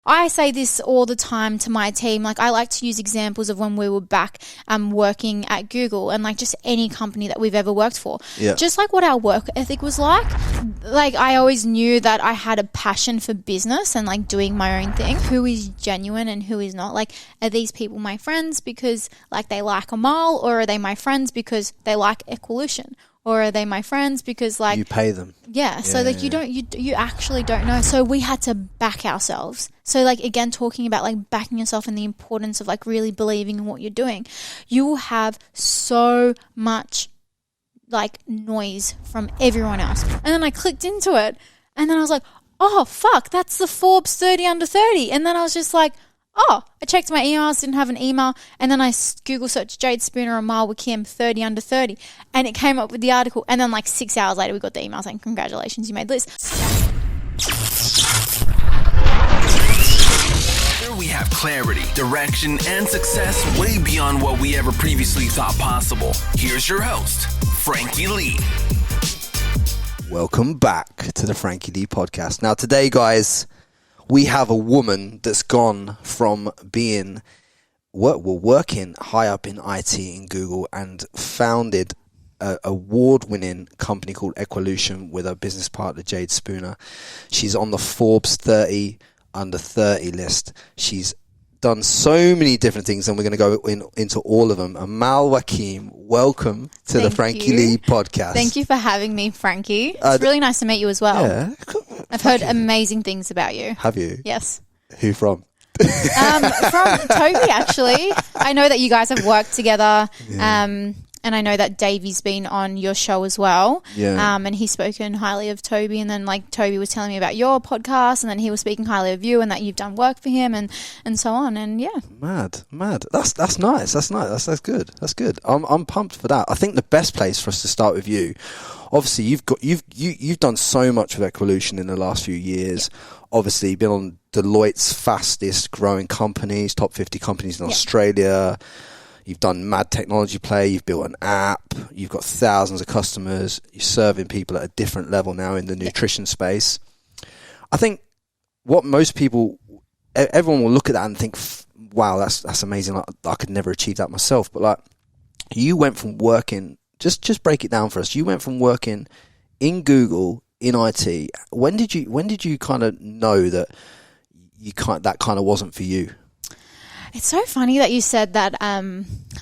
I say this all the time to my team. Like, I like to use examples of when we were back working at Google and like just any company that we've ever worked for. Yeah. Just like what our work ethic was like. Like, I always knew that I had a passion for business and like doing my own thing. Who is genuine and who is not? Like, are these people my friends because like they like Amal, or are they my friends because they like Equalution? Or are they my friends because like you pay them? Yeah. So like you actually don't know. So we had to back ourselves. So like, again, talking about like backing yourself and the importance of like really believing in what you're doing. You will have so much like noise from everyone else. And then I clicked into it and then I was like, oh fuck, that's the Forbes 30 under 30. And then I was just like, oh, I checked my emails, didn't have an email, and then I Google searched Jade Spooner or Amal Wakim 30 under 30, and it came up with the article. And then like 6 hours later, we got the email saying, congratulations, you made the list. Here we have clarity, direction, and success way beyond what we ever previously thought possible. Here's your host, Frankie Lee. Welcome back to the Frankie Lee podcast. Now today, guys, we have a woman that's gone from being working high up in IT in Google and founded an award-winning company called Equalution with her business partner Jade Spooner. She's on the Forbes 30 under 30 list. She's done so many different things, and we're going to go into all of them. Amal Wakim, welcome to the Frankie Lee podcast. Thank you for having me, Frankie. It's really nice to meet you as well. Yeah, I've heard amazing things about you. Have you? Yes. Who from? From Toby, actually. I know that you guys have worked together. Yeah. And I know that Davey's been on your show as well. Yeah. And he's spoken highly of Toby. And then like Toby was telling me about your podcast, and then he was speaking highly of you and that you've done work for him and so on. And yeah. Mad. That's nice. That's good. That's good. I'm pumped for that. I think the best place for us to start with you, obviously you've done so much with Equalution in the last few years. Yeah. Obviously you've been on Deloitte's fastest growing companies, top 50 companies in Australia. You've done mad technology play. You've built an app. You've got thousands of customers. You're serving people at a different level now in the nutrition space. I think what most people, everyone will look at that and think, wow, that's amazing. I could never achieve that myself. But like, you went from working, just break it down for us. You went from working in Google in IT. When did you kind of know that that kind of wasn't for you? It's so funny that you said that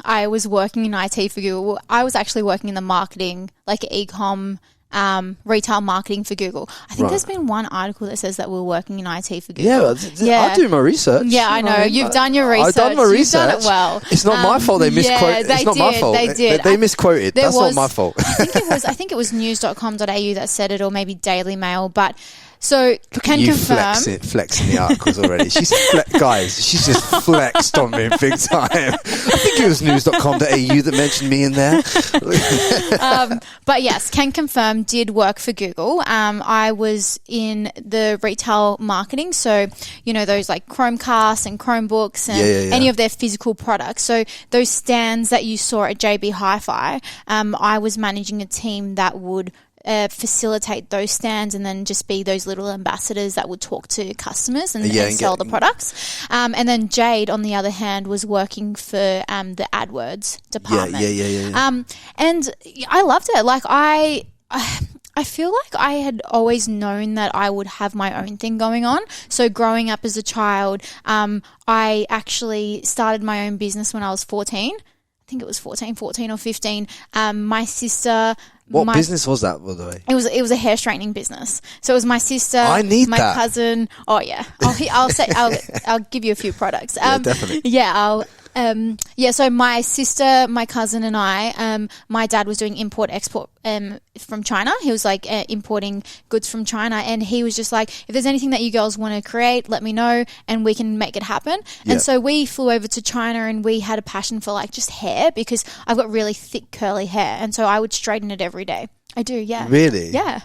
I was working in IT for Google. I was actually working in the marketing, like e-com, retail marketing for Google. I think there's been one article that says that we're working in IT for Google. Yeah. I do my research. Yeah, I know. You've done your research. I've done my research. You've done it well. It's not my fault they misquoted. It's not my fault. They did. They misquoted. That's not my fault. I think it was news.com.au that said it, or maybe Daily Mail, but... So can you confirm flexing the articles already. She's just flexed on me big time. I think it was news.com.au that mentioned me in there. But yes, can confirm, did work for Google. I was in the retail marketing, so you know those like Chromecast and Chromebooks and any of their physical products. So those stands that you saw at JB Hi-Fi, I was managing a team that would facilitate those stands and then just be those little ambassadors that would talk to customers and sell the products. And then Jade, on the other hand, was working for the AdWords department. And I loved it. Like I feel like I had always known that I would have my own thing going on. So growing up as a child, I actually started my own business when I was 14. I think it was 14 or 15. My sister... What business was that, by the way? It was a hair straightening business. So it was my sister, my cousin. Oh yeah, I'll give you a few products. Definitely. Yeah, so my sister, my cousin, and I. My dad was doing import-export from China. He was like importing goods from China, and he was just like, if there's anything that you girls want to create, let me know, and we can make it happen. Yeah. And so we flew over to China, and we had a passion for like just hair because I've got really thick curly hair, and so I would straighten it every day. I do, yeah. Really? Yeah.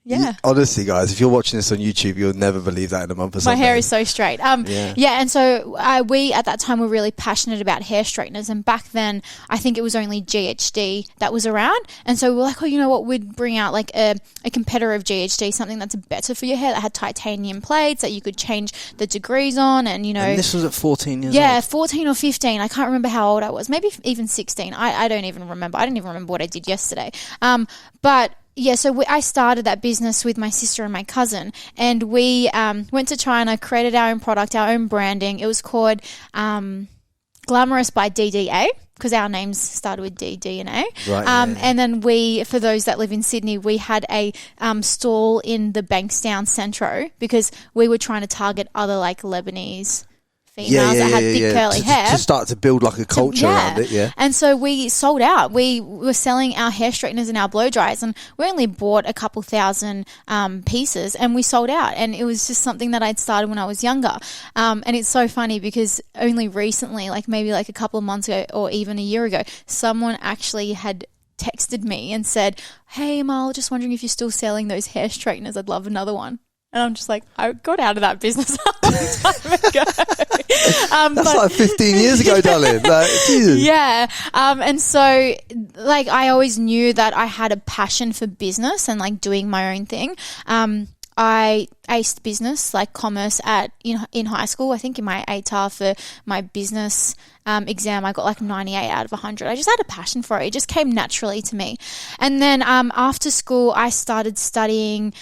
Yeah. Honestly, guys, if you're watching this on YouTube, you'll never believe that in a month or something. My hair is so straight. And so we at that time were really passionate about hair straighteners, and back then I think it was only GHD that was around, and so we're like, oh, you know what, we'd bring out like a competitor of GHD, something that's better for your hair, that had titanium plates that you could change the degrees on, and you know. And this was at 14 years old? Yeah, 14 or 15. I can't remember how old I was. Maybe even 16. I don't even remember. I didn't even remember what I did yesterday. But yeah, so I started that business with my sister and my cousin, and we went to China, created our own product, our own branding. It was called Glamorous by DDA, because our names started with D, D and A. Right, And then we, for those that live in Sydney, we had a stall in the Bankstown Centro, because we were trying to target other like Lebanese females that had thick curly hair. To start to build like a culture around it, yeah. And so we sold out. We were selling our hair straighteners and our blow dries, and we only bought a couple thousand pieces, and we sold out. And it was just something that I'd started when I was younger. And it's so funny because only recently, like maybe like a couple of months ago or even a year ago, someone actually had texted me and said, hey, Amal, just wondering if you're still selling those hair straighteners. I'd love another one. And I'm just like, I got out of that business a long time ago. That's like 15 years ago, darling. Like, Jesus. Yeah. And so, like, I always knew that I had a passion for business and, like, doing my own thing. I aced business, like commerce in high school. I think in my ATAR for my business exam, I got like 98 out of 100. I just had a passion for it. It just came naturally to me. And then after school, I started studying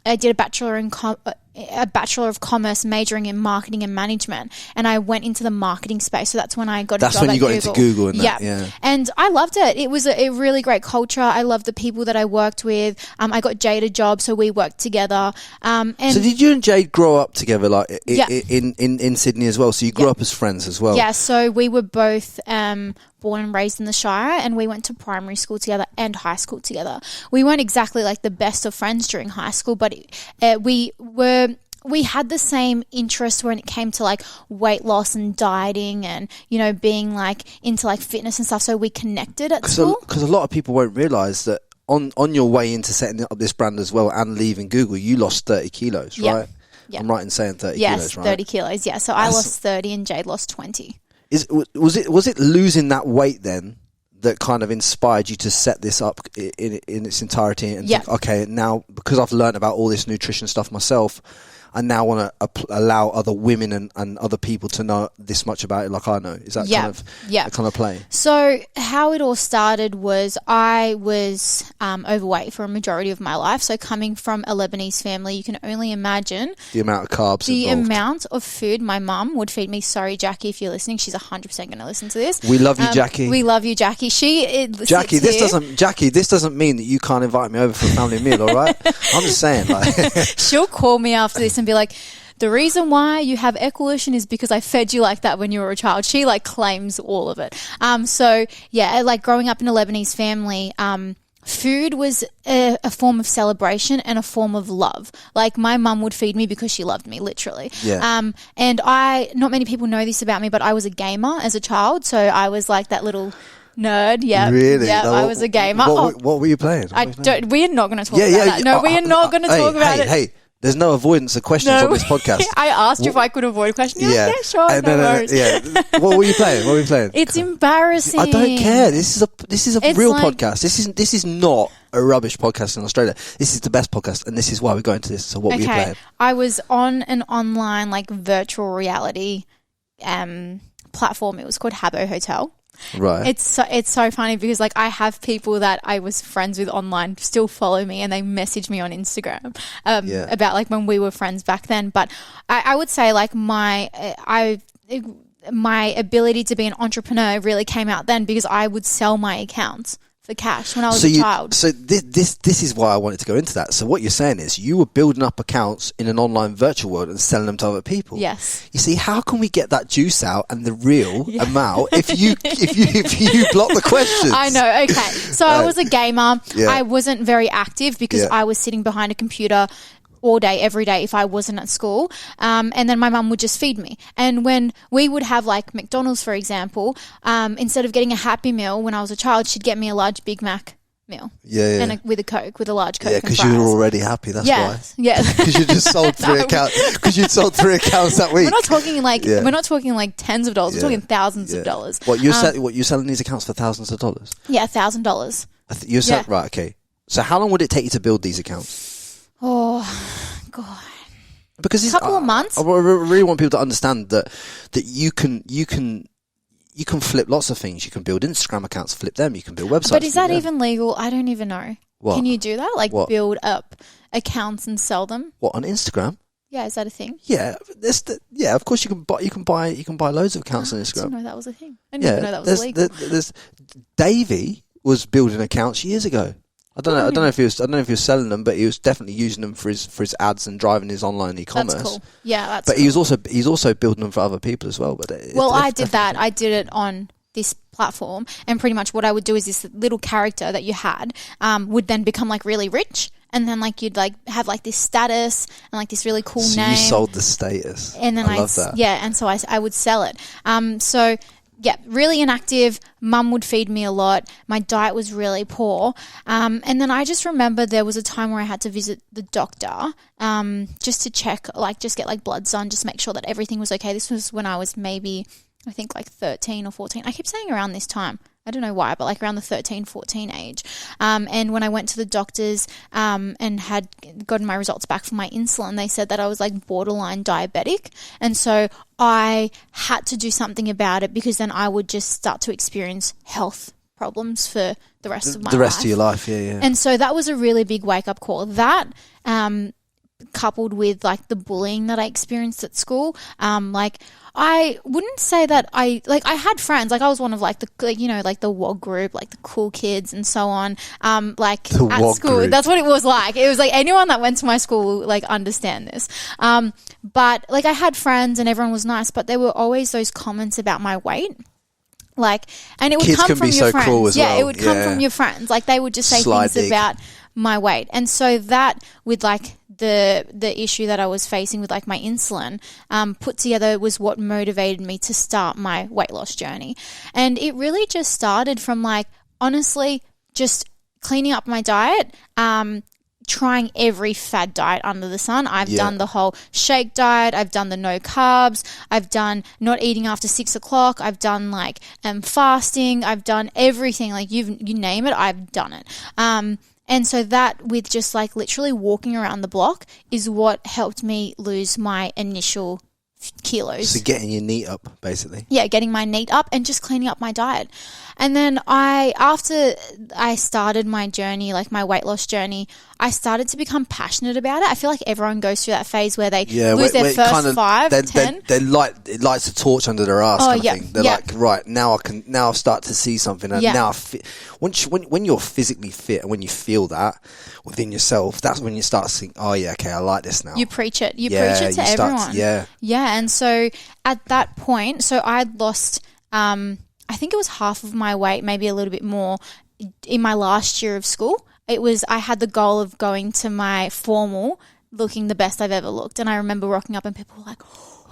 I did a Bachelor of Commerce majoring in marketing and management, and I went into the marketing space. So that's when I got a job at Google. That's when you got into Google and that, yeah. And I loved it. It was a really great culture. I loved the people that I worked with. I got Jade a job, so we worked together. So did you and Jade grow up together like in Sydney as well? So you grew up as friends as well? Yeah, so we were both born and raised in the Shire, and we went to primary school together and high school together. We weren't exactly like the best of friends during high school, but we had the same interest when it came to like weight loss and dieting and, you know, being like into like fitness and stuff. So we connected at school. Because a lot of people won't realise that on your way into setting up this brand as well and leaving Google, you lost 30 kilos, right? Yeah. I'm right in saying 30 kilos, right? Yes, 30 kilos, yeah. So I lost 30 and Jade lost 20. Was it losing that weight then that kind of inspired you to set this up in its entirety and think, okay, now because I've learned about all this nutrition stuff myself, I now want to allow other women and other people to know this much about it like I know. Is that kind of play? So how it all started was I was overweight for a majority of my life. So coming from a Lebanese family, you can only imagine the amount of carbs the involved. amount of food my mum would feed me. Sorry, Jackie, if you're listening. She's 100% going to listen to this. We love you, Jackie. We love you, Jackie. Jackie, this doesn't mean that you can't invite me over for a family meal, all right? I'm just saying, like she'll call me after this and be like, the reason why you have Equalution is because I fed you like that when you were a child. She like claims all of it. So yeah, like growing up in a Lebanese family, food was a form of celebration and a form of love. Like my mum would feed me because she loved me, literally. Yeah. And not many people know this about me, but I was a gamer as a child. So I was like that little nerd. Yeah. Really? Yeah, I was a gamer. What were you playing? We are not going to talk about that. No, we are not going to talk about it. Hey. There's no avoidance of questions on this podcast. I asked you if I could avoid questions. Yeah, sure. No worries. Yeah. What were you playing? It's embarrassing. I don't care. This is a real podcast. This is not a rubbish podcast in Australia. This is the best podcast, and this is why we're going to this. So what were you playing? I was on an online like virtual reality platform. It was called Habbo Hotel. Right. It's so funny because like I have people that I was friends with online still follow me and they message me on Instagram about like when we were friends back then. But I would say like my ability to be an entrepreneur really came out then because I would sell my accounts for cash when I was a child. So this is why I wanted to go into that. So what you're saying is you were building up accounts in an online virtual world and selling them to other people. Yes. You see, how can we get that juice out and the real amount if you block the questions? I know. Okay. So I was a gamer. Yeah. I wasn't very active because I was sitting behind a computer all day, every day if I wasn't at school. And then my mum would just feed me. And when we would have like McDonald's, for example, instead of getting a Happy Meal when I was a child, she'd get me a large Big Mac meal. Yeah. And with a large Coke. Yeah, because you were already happy. That's why. Yeah. Because you just sold 3 accounts. Because you'd sold 3 accounts that week. We're not talking like tens of dollars. We're talking thousands of dollars. What you're selling these accounts for thousands of dollars? Yeah, $1,000. You're selling right. Okay. So how long would it take you to build these accounts? Oh God. Because a couple of months. I really want people to understand that you can flip lots of things. You can build Instagram accounts, flip them. You can build websites. But is that even legal? I don't even know. What? Can you do that? Like build up accounts and sell them? What, on Instagram? Yeah, is that a thing? Yeah, of course you can buy loads of accounts on Instagram. I didn't know that was a thing. I didn't even know that was illegal. Davey was building accounts years ago. I don't know if he was selling them, but he was definitely using them for his ads and driving his online e-commerce. That's cool. Yeah, that's. But cool. he's also building them for other people as well. But I did that. I did it on this platform, and pretty much what I would do is this little character that you had would then become like really rich, and then like you'd like have like this status and like this really cool name. You sold the status, and then I love that. Yeah, and so I would sell it. So. Yeah, really inactive. Mum would feed me a lot. My diet was really poor. And then I just remember there was a time where I had to visit the doctor just to check, like just get like bloods done, just make sure that everything was okay. This was when I was maybe, I think like 13 or 14. I keep saying around this time. I don't know why, but like around the 13, 14 age. And when I went to the doctors and had gotten my results back for my insulin, they said that I was like borderline diabetic. And so I had to do something about it because then I would just start to experience health problems for the rest of my life. The rest of your life, yeah. And so that was a really big wake-up call. That coupled with like the bullying that I experienced at school, like I wouldn't say that I had friends, like I was one of like the the WOG group, like the cool kids and so on, like the at WOG school group. That's what it was like. It was like anyone that went to my school will like understand this, but like I had friends and everyone was nice, but there were always those comments about my weight. Like, and it would Kids come can from be your so friends. cruel as well. It would come from your friends. Like they would just say things about my weight. And so that with like the issue that I was facing with like my insulin put together was what motivated me to start my weight loss journey. And it really just started from like, honestly, just cleaning up my diet, trying every fad diet under the sun. I've done the whole shake diet. I've done the no carbs. I've done not eating after 6 o'clock. I've done like fasting. I've done everything. Like you name it, I've done it. And so that with just like literally walking around the block is what helped me lose my initial kilos. So getting your NEAT up, basically. Yeah, getting my NEAT up and just cleaning up my diet. And then after I started my journey, like my weight loss journey, I started to become passionate about it. I feel like everyone goes through that phase where they lose their first kind of, 5, 10. It lights a torch under their ass kind of thing. They're like, right, now I'll start to see something. And now when you're physically fit and when you feel that within yourself, that's when you start to think, oh yeah, okay, I like this now. You preach it. You preach it to everyone. Yeah. And so at that point, so I'd lost, I think it was half of my weight, maybe a little bit more in my last year of school. I had the goal of going to my formal looking the best I've ever looked. And I remember rocking up and people were like,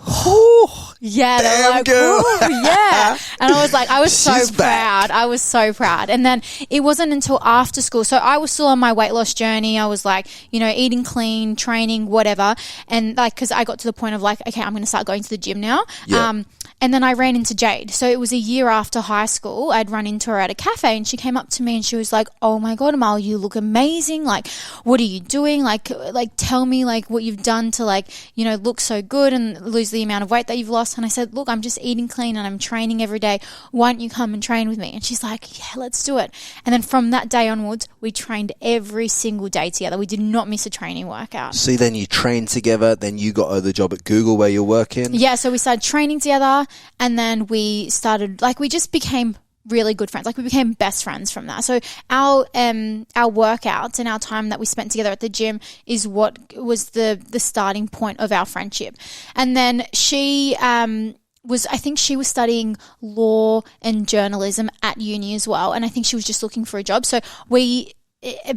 oh, yeah, they're like, oh, yeah. And I was like, I was so proud. I was so proud. And then it wasn't until after school. So I was still on my weight loss journey. I was like, eating clean, training, whatever. And like, cause I got to the point of like, okay, I'm going to start going to the gym now. Yeah. And then I ran into Jade. So it was a year after high school. I'd run into her at a cafe and she came up to me and she was like, oh my God, Amal, you look amazing. Like, what are you doing? Like tell me like what you've done to like, look so good and lose the amount of weight that you've lost. And I said, look, I'm just eating clean and I'm training every day. Why don't you come and train with me? And she's like, yeah, let's do it. And then from that day onwards, we trained every single day together. We did not miss a training workout. So then you trained together, then you got the job at Google where you're working? Yeah, so we started training together and then we started, like we just became really good friends. Like we became best friends from that. So our workouts and our time that we spent together at the gym is what was the starting point of our friendship. And then she I think she was studying law and journalism at uni as well. And I think she was just looking for a job. So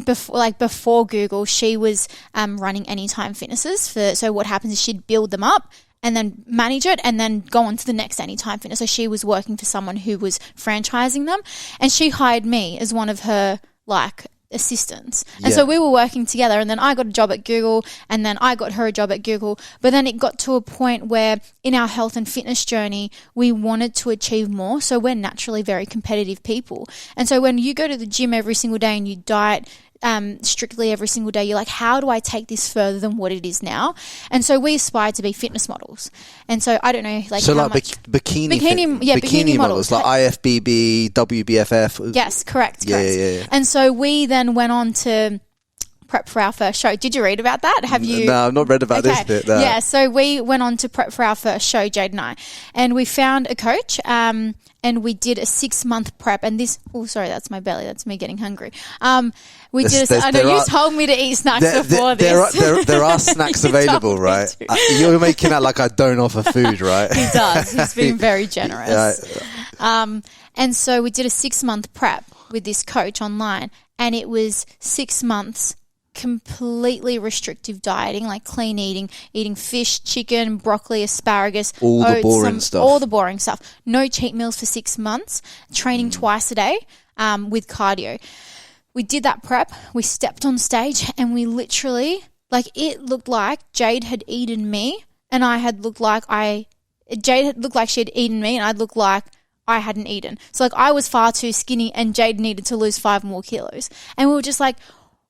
before Google, she was running Anytime Fitnesses. So what happens is she'd build them up and then manage it and then go on to the next Anytime Fitness. So she was working for someone who was franchising them and she hired me as one of her like assistants. And so we were working together, and then I got a job at Google, and then I got her a job at Google. But then it got to a point where in our health and fitness journey, we wanted to achieve more. So we're naturally very competitive people. And so when you go to the gym every single day and you diet strictly every single day, you're like, how do I take this further than what it is now? And so we aspire to be fitness models. And so I don't know, like, so how like much bikini models like IFBB, WBFF. Yes, correct. Yeah. And so we then went on to prep for our first show. Did you read about that? Have you? No, I've not read about this bit. No. Yeah, so we went on to prep for our first show, Jade and I, and we found a coach, and we did a 6-month prep. And this, that's my belly. That's me getting hungry. You told me to eat snacks before this. There are snacks available, right? You're making out like I don't offer food, right? He does. He's been very generous. And so we did a 6-month prep with this coach online, and it was 6 months completely restrictive dieting, like clean eating fish, chicken, broccoli, asparagus, all oats, the boring stuff. All the boring stuff. No cheat meals for 6 months, training twice a day with cardio. We did that prep. We stepped on stage, and we literally, like, it looked like Jade had eaten me, and Jade had looked like she had eaten me, and I'd looked like I hadn't eaten. So, like, I was far too skinny, and Jade needed to lose 5 more kilos. And we were just like,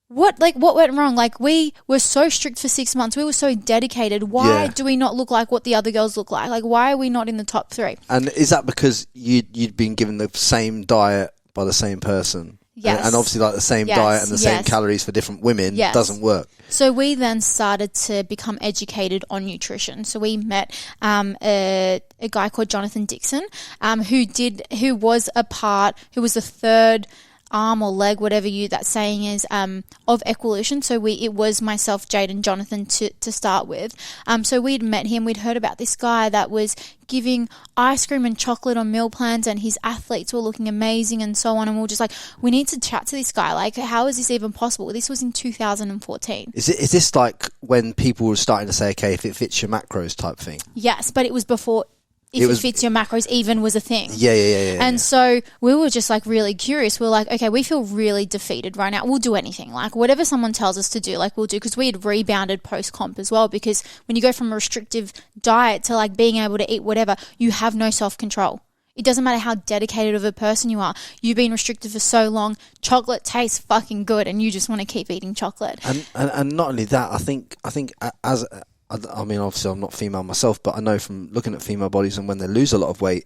what went wrong? Like, we were so strict for 6 months. We were so dedicated. Why do we not look like what the other girls look like? Like, why are we not in the top 3? And is that because you'd been given the same diet by the same person? Yes. And obviously, like, the same diet and the same calories for different women doesn't work. So we then started to become educated on nutrition. So we met a guy called Jonathan Dixon, who was the third arm or leg, whatever that saying is, of Equalution. So it was myself, Jade, and Jonathan to start with. So we'd met him. We'd heard about this guy that was giving ice cream and chocolate on meal plans, and his athletes were looking amazing and so on. And we were just like, we need to chat to this guy. Like, how is this even possible? This was in 2014. Is this like when people were starting to say, okay, if it fits your macros type thing? Yes, but it was before it fits your macros even was a thing. Yeah. And so we were just like really curious. We were like, okay, we feel really defeated right now. We'll do anything. Like, whatever someone tells us to do, like, we'll do. Because we had rebounded post-comp as well, because when you go from a restrictive diet to like being able to eat whatever, you have no self-control. It doesn't matter how dedicated of a person you are. You've been restricted for so long. Chocolate tastes fucking good, and you just want to keep eating chocolate. And not only that, I think I mean, obviously I'm not female myself, but I know from looking at female bodies and when they lose a lot of weight,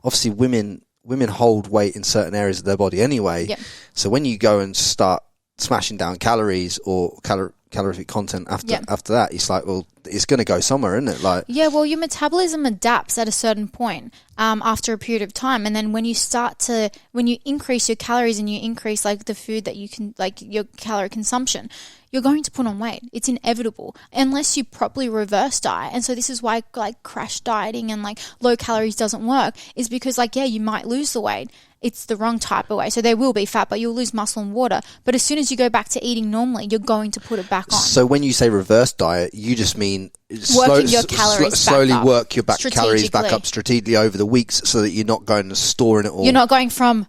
obviously women hold weight in certain areas of their body anyway. Yep. So when you go and start smashing down calories or calorific content after that, it's like, well, it's going to go somewhere, isn't it? Like, yeah, well, your metabolism adapts at a certain point after a period of time, and then when you increase your calories and you increase like the food that you can, like your calorie consumption, you're going to put on weight. It's inevitable unless you properly reverse diet. And so this is why like crash dieting and like low calories doesn't work, is because like, yeah, you might lose the weight. It's the wrong type of weight. So there will be fat, but you'll lose muscle and water. But as soon as you go back to eating normally, you're going to put it back on. So when you say reverse diet, you just mean your calories slowly back up. Work your calories back up strategically over the weeks, so that you're not going to store in it all. You're not going from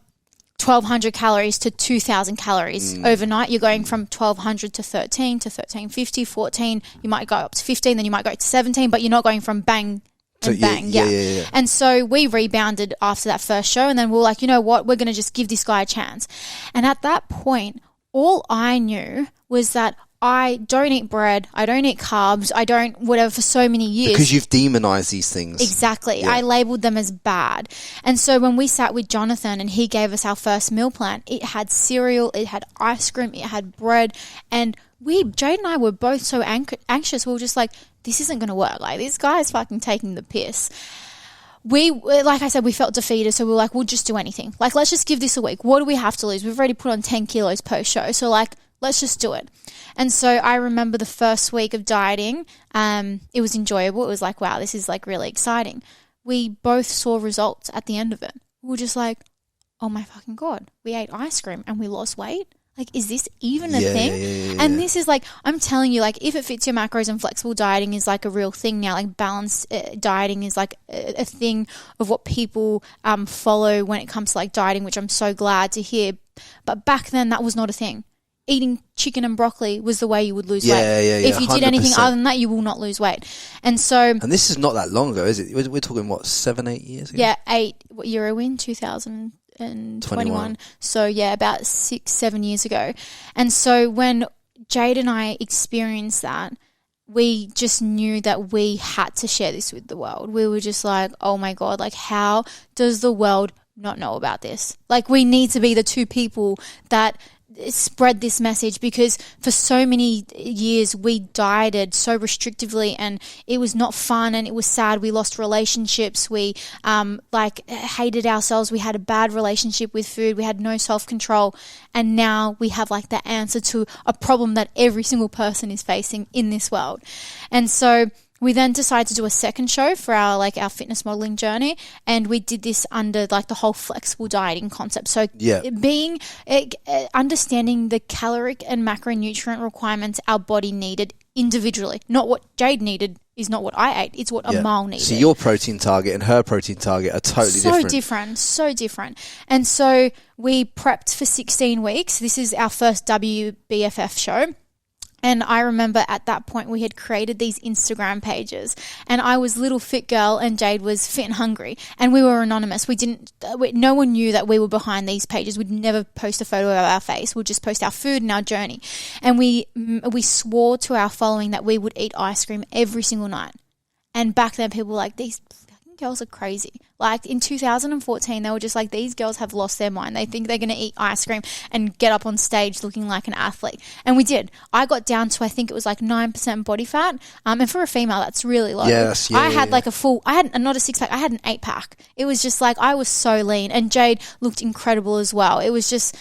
1,200 calories to 2,000 calories overnight. You're going from 1,200 to 13 to 1350, 14. You might go up to 15, then you might go to 17, but you're not going from bang and bang. Yeah. And so we rebounded after that first show, and then we were like, you know what? We're going to just give this guy a chance. And at that point, all I knew was that I don't eat bread, I don't eat carbs, I don't whatever for so many years. Because you've demonized these things. Exactly. Yeah. I labeled them as bad. And so when we sat with Jonathan and he gave us our first meal plan, it had cereal, it had ice cream, it had bread. And Jade and I were both so anxious. We were just like, this isn't going to work. Like, this guy's fucking taking the piss. Like I said, we felt defeated. So we were like, we'll just do anything. Like, let's just give this a week. What do we have to lose? We've already put on 10 kilos post-show. So like, let's just do it. And so I remember the first week of dieting, it was enjoyable. It was like, wow, this is like really exciting. We both saw results at the end of it. We were just like, oh my fucking God, we ate ice cream and we lost weight. Like, is this even a thing? And this is like, I'm telling you, like, if it fits your macros and flexible dieting is like a real thing now, like balanced dieting is like a thing of what people follow when it comes to like dieting, which I'm so glad to hear. But back then that was not a thing. Eating chicken and broccoli was the way you would lose weight. Yeah, if you did 100%. anything other than that, you will not lose weight. And this is not that long ago, is it? We're talking, what, 7-8 years ago? Yeah, 8. What year are we in? 2021. So, yeah, about 6-7 years ago. And so when Jade and I experienced that, we just knew that we had to share this with the world. We were just like, oh my God, like, how does the world not know about this? Like, we need to be the two people that spread this message, because for so many years we dieted so restrictively and it was not fun and it was sad. We lost relationships. We hated ourselves. We had a bad relationship with food. We had no self-control. And now we have like the answer to a problem that every single person is facing in this world. And so we then decided to do a second show for our fitness modeling journey, and we did this under like the whole flexible dieting concept. So understanding the caloric and macronutrient requirements our body needed individually, not what Jade needed is not what I ate, it's what Amal needed. So your protein target and her protein target are totally different. So different. And so we prepped for 16 weeks. This is our first WBFF show. And I remember at that point we had created these Instagram pages, and I was little fit girl and Jade was fit and hungry, and we were anonymous. No one knew that we were behind these pages. We'd never post a photo of our face. We'd just post our food and our journey. And we swore to our following that we would eat ice cream every single night. And back then people were like, these girls are crazy. Like in 2014, they were just like, these girls have lost their mind. They think they're going to eat ice cream and get up on stage looking like an athlete. And we did. I got down to, I think it was like 9% body fat. And for a female, that's really low. I had like not a 6-pack, I had an 8-pack. It was just like, I was so lean, and Jade looked incredible as well. It was just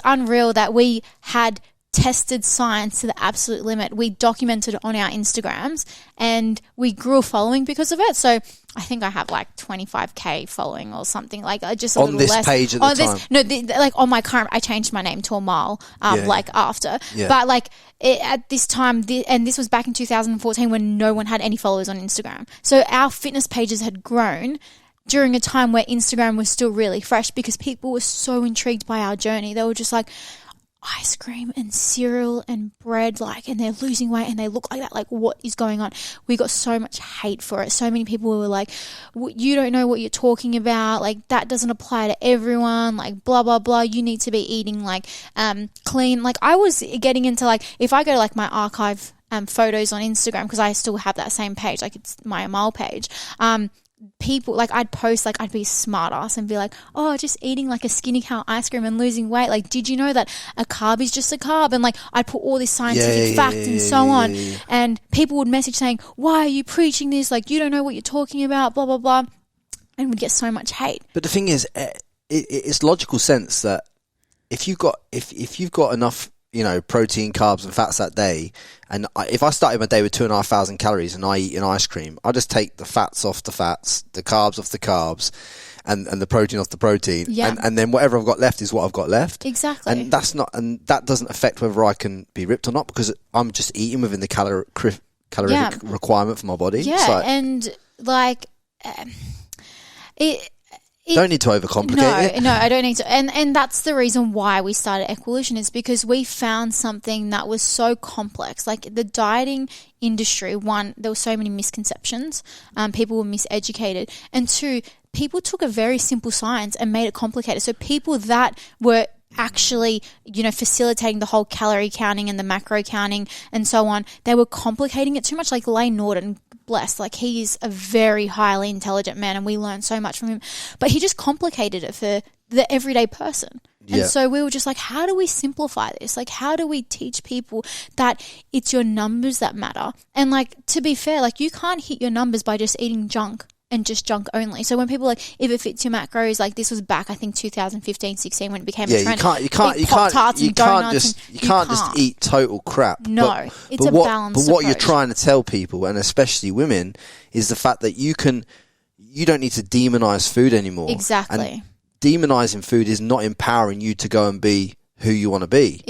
unreal that we had tested science to the absolute limit. We documented it on our Instagrams and we grew a following because of it. So I think I have like 25k following or something, like just a on little this less. Page at the time. Like on my current, I changed my name to Amal after. Yeah. But like at this time, and this was back in 2014 when no one had any followers on Instagram. So our fitness pages had grown during a time where Instagram was still really fresh, because people were so intrigued by our journey. They were just like, ice cream and cereal and bread, and they're losing weight and they look like that, like what is going on? We got so much hate for it. So many people were like, you don't know what you're talking about, like that doesn't apply to everyone, like blah blah blah, you need to be eating like clean. Like I was getting into, like, if I go to like my archive photos on Instagram, because I still have that same page, like it's my Amal page, people, like I'd post, like I'd be smart ass and be like, oh, just eating like a skinny cow ice cream and losing weight, like did you know that a carb is just a carb? And like I'd put all this scientific fact and so on. And people would message saying, why are you preaching this, like you don't know what you're talking about, blah blah blah, and we'd get so much hate. But the thing is, it's logical sense that if you've got enough, you know, protein, carbs and fats that day, and if I started my day with 2,500 calories and I eat an ice cream, I just take the fats off the fats, the carbs off the carbs, and the protein off the protein, and then whatever I've got left is what I've got left. Exactly. And that doesn't affect whether I can be ripped or not, because I'm just eating within the caloric requirement for my body. Yeah, so, and like don't need to overcomplicate it. No, I don't need to. And that's the reason why we started Equalution, is because we found something that was so complex. Like the dieting industry, one, there were so many misconceptions. People were miseducated. And two, people took a very simple science and made it complicated. So people that were actually, you know, facilitating the whole calorie counting and the macro counting and so on, they were complicating it too much. Like Lane Norton, blessed, like he is a very highly intelligent man and we learned so much from him, but he just complicated it for the everyday person. And so we were just like, how do we simplify this? Like, how do we teach people that it's your numbers that matter? And like, to be fair, like you can't hit your numbers by just eating junk and just junk only. So when people are like, if it fits your macros, like this was back, I think 2015, 16 when it became a trend. You can't just eat total crap. No, it's a balanced But what you're approach. trying to tell people, and especially women, is the fact that you don't need to demonize food anymore. Exactly. And demonizing food is not empowering you to go and be who you want to be.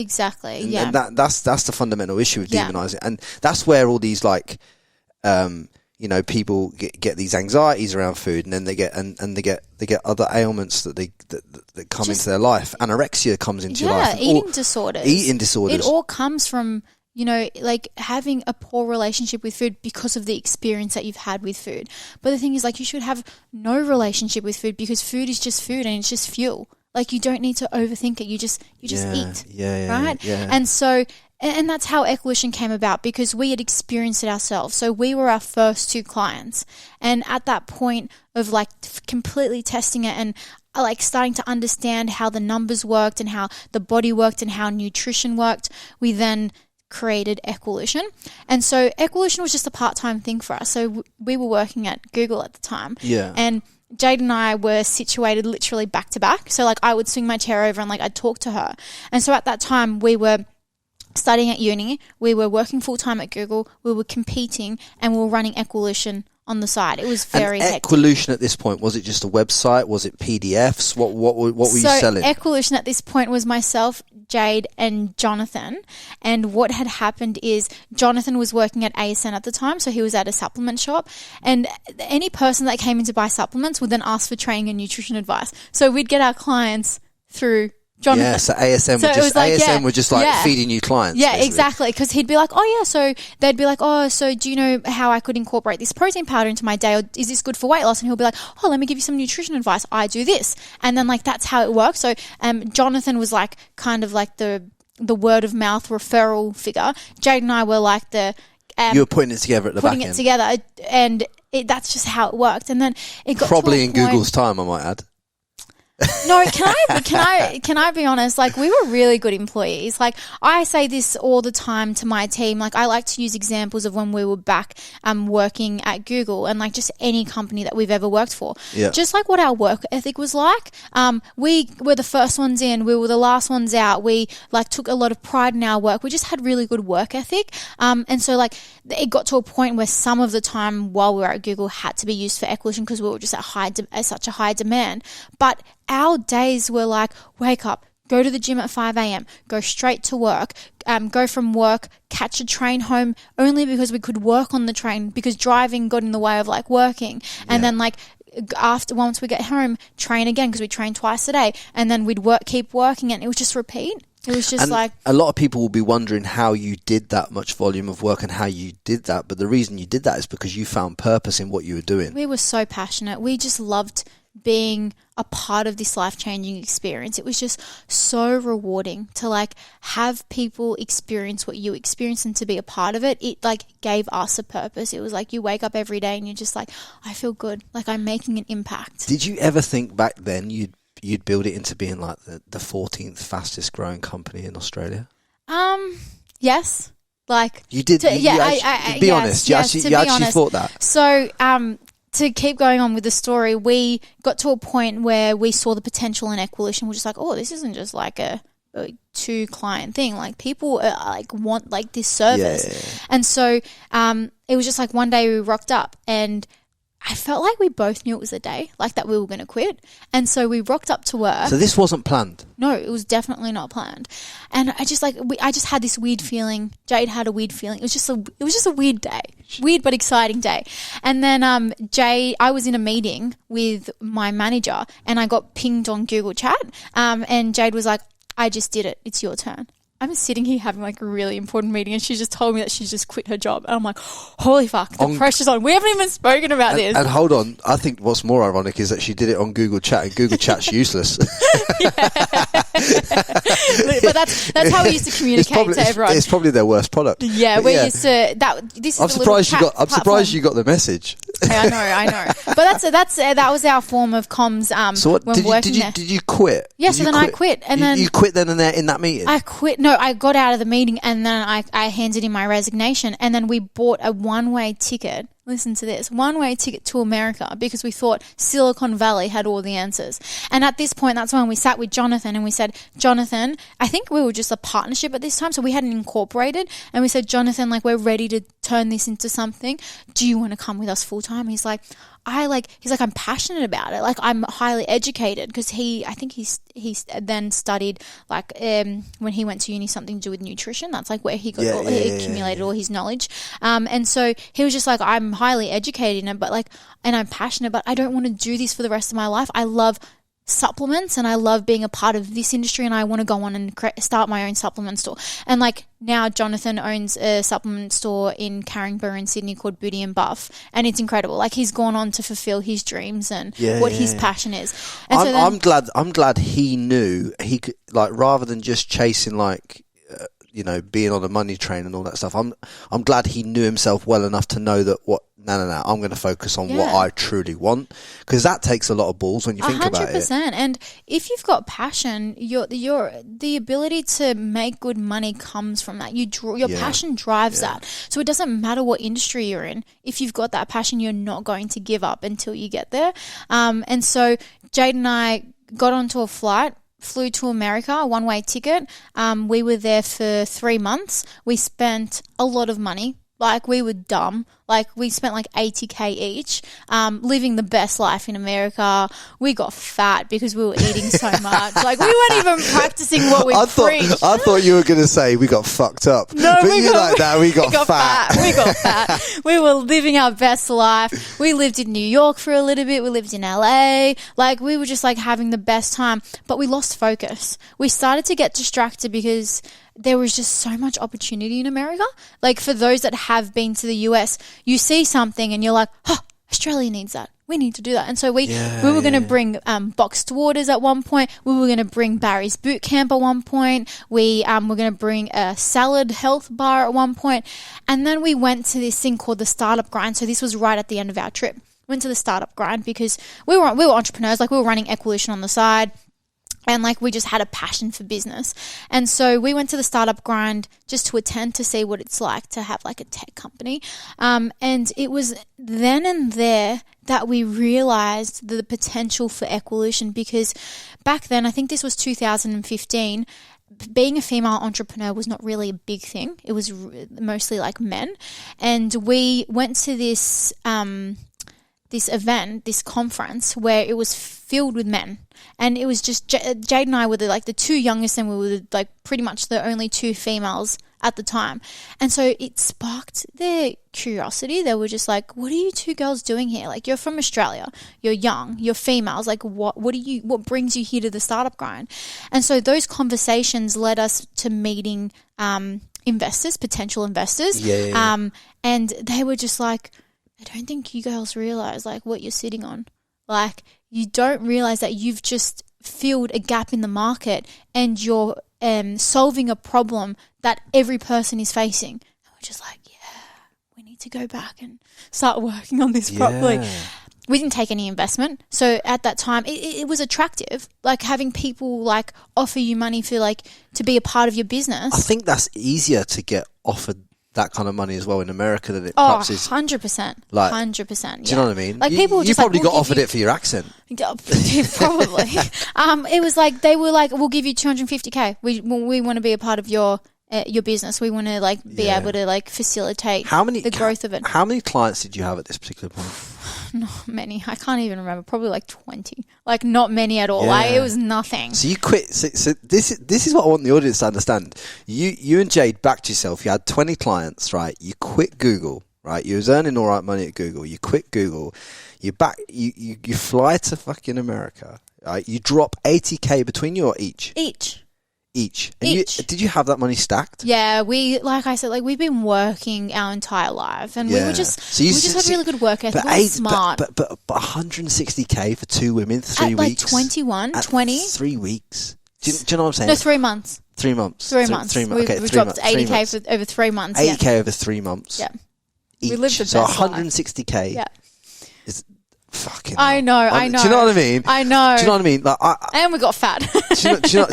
people get these anxieties around food, and then they get they get other ailments that that come into their life. Anorexia comes into your life. Eating disorders. It all comes from having a poor relationship with food because of the experience that you've had with food. But the thing is, you should have no relationship with food, because food is just food and it's just fuel. You don't need to overthink it. You just eat. Right? Yeah. And so, and that's how Equalution came about, because we had experienced it ourselves. So we were our first 2 clients. And at that point of completely testing it and starting to understand how the numbers worked and how the body worked and how nutrition worked, we then created Equalution. And so Equalution was just a part-time thing for us. So we were working at Google at the time. Yeah. And Jade and I were situated literally back to back. So I would swing my chair over and I'd talk to her. And so at that time we were studying at uni, we were working full-time at Google, we were competing, and we were running Equalution on the side. It was very hectic. Equalution at this point, was it just a website? Was it PDFs? What were you selling? Equalution at this point was myself, Jade, and Jonathan. And what had happened is Jonathan was working at ASN at the time, so he was at a supplement shop. And any person that came in to buy supplements would then ask for training and nutrition advice. So we'd get our clients through Jonathan. Yeah, so ASN were just feeding you clients. Yeah, basically. exactly. Because he'd be like, oh yeah, so they'd be like, oh, so do you know how I could incorporate this protein powder into my day, or is this good for weight loss? And he'll be like, oh, let me give you some nutrition advice. I do this. And then that's how it works. So Jonathan was kind of the word of mouth referral figure. Jade and I were the you were putting it together at the back end. Putting it together, and that's just how it worked. And then it got probably in Google's time, I might add. No, can I be honest? We were really good employees. I say this all the time to my team. I like to use examples of when we were back working at Google, and just any company that we've ever worked for. Yeah. Just what our work ethic was like. We were the first ones in, we were the last ones out. We took a lot of pride in our work. We just had really good work ethic. And so it got to a point where some of the time while we were at Google had to be used for Equalution, because we were just at such a high demand. But our days were wake up, go to the gym at 5 a.m, go straight to work, go from work, catch a train home, only because we could work on the train, because driving got in the way of working. And then once we get home, train again, because we train twice a day, and then we'd keep working, and it was just repeat. It was just a lot of people will be wondering how you did that much volume of work and how you did that. But the reason you did that is because you found purpose in what you were doing. We were so passionate. We just loved being a part of this life-changing experience. It was just so rewarding to have people experience what you experienced, and to be a part of it. It gave us a purpose. It was you wake up every day and you're just I feel good, I'm making an impact. Did you ever think back then you'd build it into being the 14th fastest growing company in Australia? Yes. You did. Be honest. You actually thought that. So to keep going on with the story, we got to a point where we saw the potential in Equalution. We're just oh, this isn't just a 2-client thing. People want this service. Yeah. And so it was just one day we rocked up, and I felt we both knew it was a day that we were going to quit. And so we rocked up to work. So this wasn't planned? No, it was definitely not planned. And I just I just had this weird feeling. Jade had a weird feeling. It was just a weird day. Weird but exciting day. And then I was in a meeting with my manager, and I got pinged on Google Chat. And Jade was like, I just did it. It's your turn. I'm sitting here having a really important meeting, and she just told me that she's just quit her job. And I'm like, holy fuck, the pressure's on. We haven't even spoken about this. And hold on, I think what's more ironic is that she did it on Google Chat, and Google Chat's useless. But that's how we used to communicate to everyone. It's probably their worst product. Yeah, we used to. I'm surprised you got the message. I know. But that was our form of comms. So what, did you quit? Yeah, so then I quit, and then you quit then and there in that meeting. I quit. No, I got out of the meeting, and then I handed in my resignation, and then we bought a one-way ticket. Listen to this, one-way ticket to America, because we thought Silicon Valley had all the answers. And at this point, that's when we sat with Jonathan and we said, Jonathan, I think we were just a partnership at this time, so we hadn't incorporated. And we said, Jonathan, we're ready to turn this into something. Do you want to come with us full-time? He's like, he's like, I'm passionate about it. Like, I'm highly educated because I think he's then studied like, when he went to uni, something to do with nutrition. That's like where he got he accumulated all his knowledge. And so he was just like, I'm highly educated in it, but like, and I'm passionate, but I don't want to do this for the rest of my life. I love supplements and I love being a part of this industry, and I want to go on and start my own supplement store. And like, now Jonathan owns a supplement store in Carringburn in Sydney called Booty and Buff, and it's incredible. Like, he's gone on to fulfill his dreams and what his passion is. And I'm glad he knew he could, like, rather than just chasing like being on a money train and all that stuff. I'm glad he knew himself well enough to know that no, I'm going to focus on what I truly want, because that takes a lot of balls when you think about it. 100%. And if you've got passion, the ability to make good money comes from that. Your passion drives that. So it doesn't matter what industry you're in. If you've got that passion, you're not going to give up until you get there. And so Jade and I got onto a flight, flew to America, a one-way ticket. We were there for 3 months. We spent a lot of money. Like, we were dumb. Like, we spent like $80K each, living the best life in America. We got fat because we were eating so much. Like, we weren't even practicing what we preached. I thought you were going to say we got fucked up. No, but we got fat. We got fat. We were living our best life. We lived in New York for a little bit. We lived in LA. Like, we were just like having the best time, but we lost focus. We started to get distracted because there was just so much opportunity in America. Like, for those that have been to the US, you see something and you're like, Australia needs that. We need to do that. And so we were going to bring boxed waters at one point. We were going to bring Barry's boot camp at one point. We were going to bring a salad health bar at one point. And then we went to this thing called the Startup Grind. So this was right at the end of our trip. Went to the Startup Grind because we were entrepreneurs. Like, we were running Equalution on the side. And like, we just had a passion for business. And so we went to the Startup Grind just to attend to see what it's like to have like a tech company. And it was then and there that we realized the potential for Equalution, because back then, I think this was 2015, being a female entrepreneur was not really a big thing. It was mostly like men. And we went to this event, this conference, where it was filled with men. And it was just Jade and I were the two youngest, and we were like pretty much the only two females at the time. And so it sparked their curiosity. They were just like, what are you two girls doing here? Like, you're from Australia, you're young, you're females. Like, what brings you here to the Startup Grind? And so those conversations led us to meeting potential investors. And they were just like, I don't think you girls realize like what you're sitting on. Like, you don't realize that you've just filled a gap in the market and you're solving a problem that every person is facing. And we're just like, we need to go back and start working on this properly. We didn't take any investment. So at that time, it was attractive, like having people like offer you money for like to be a part of your business. I think that's easier to get offered that kind of money as well in America than it perhaps is. 100%. Like, 100%. Do you know what I mean? Like, people you probably got offered it for your accent. Probably. It was like, they were like, we'll give you $250K. We want to be a part of your business. We want to like be able to like facilitate the growth of it. How many clients did you have at this particular point? Not many. I can't even remember. Probably like 20. Like, not many at all. Like, it was nothing. So you quit. So this is what I want the audience to understand. You and Jade backed yourself. You had 20 clients, right? You quit Google, right? You was earning all right money at Google. You quit Google. You fly to fucking America, right? You drop $80K between you or each? Each. And did you have that money stacked? Yeah, like I said, we've been working our entire life, and we just had really good work ethic. We were smart. But $160K for two women, 3 weeks. At 21, 20. 3 weeks. Do you know what I'm saying? No, 3 months. 3 months. 3 months. We dropped $80K for over 3 months. $80K over 3 months. Yeah. Each. We lived the best life. So $160K. Yeah. Is fucking. I know. Do you know what I mean? I know. Do you know what I mean? Like, and we got fat. do you know,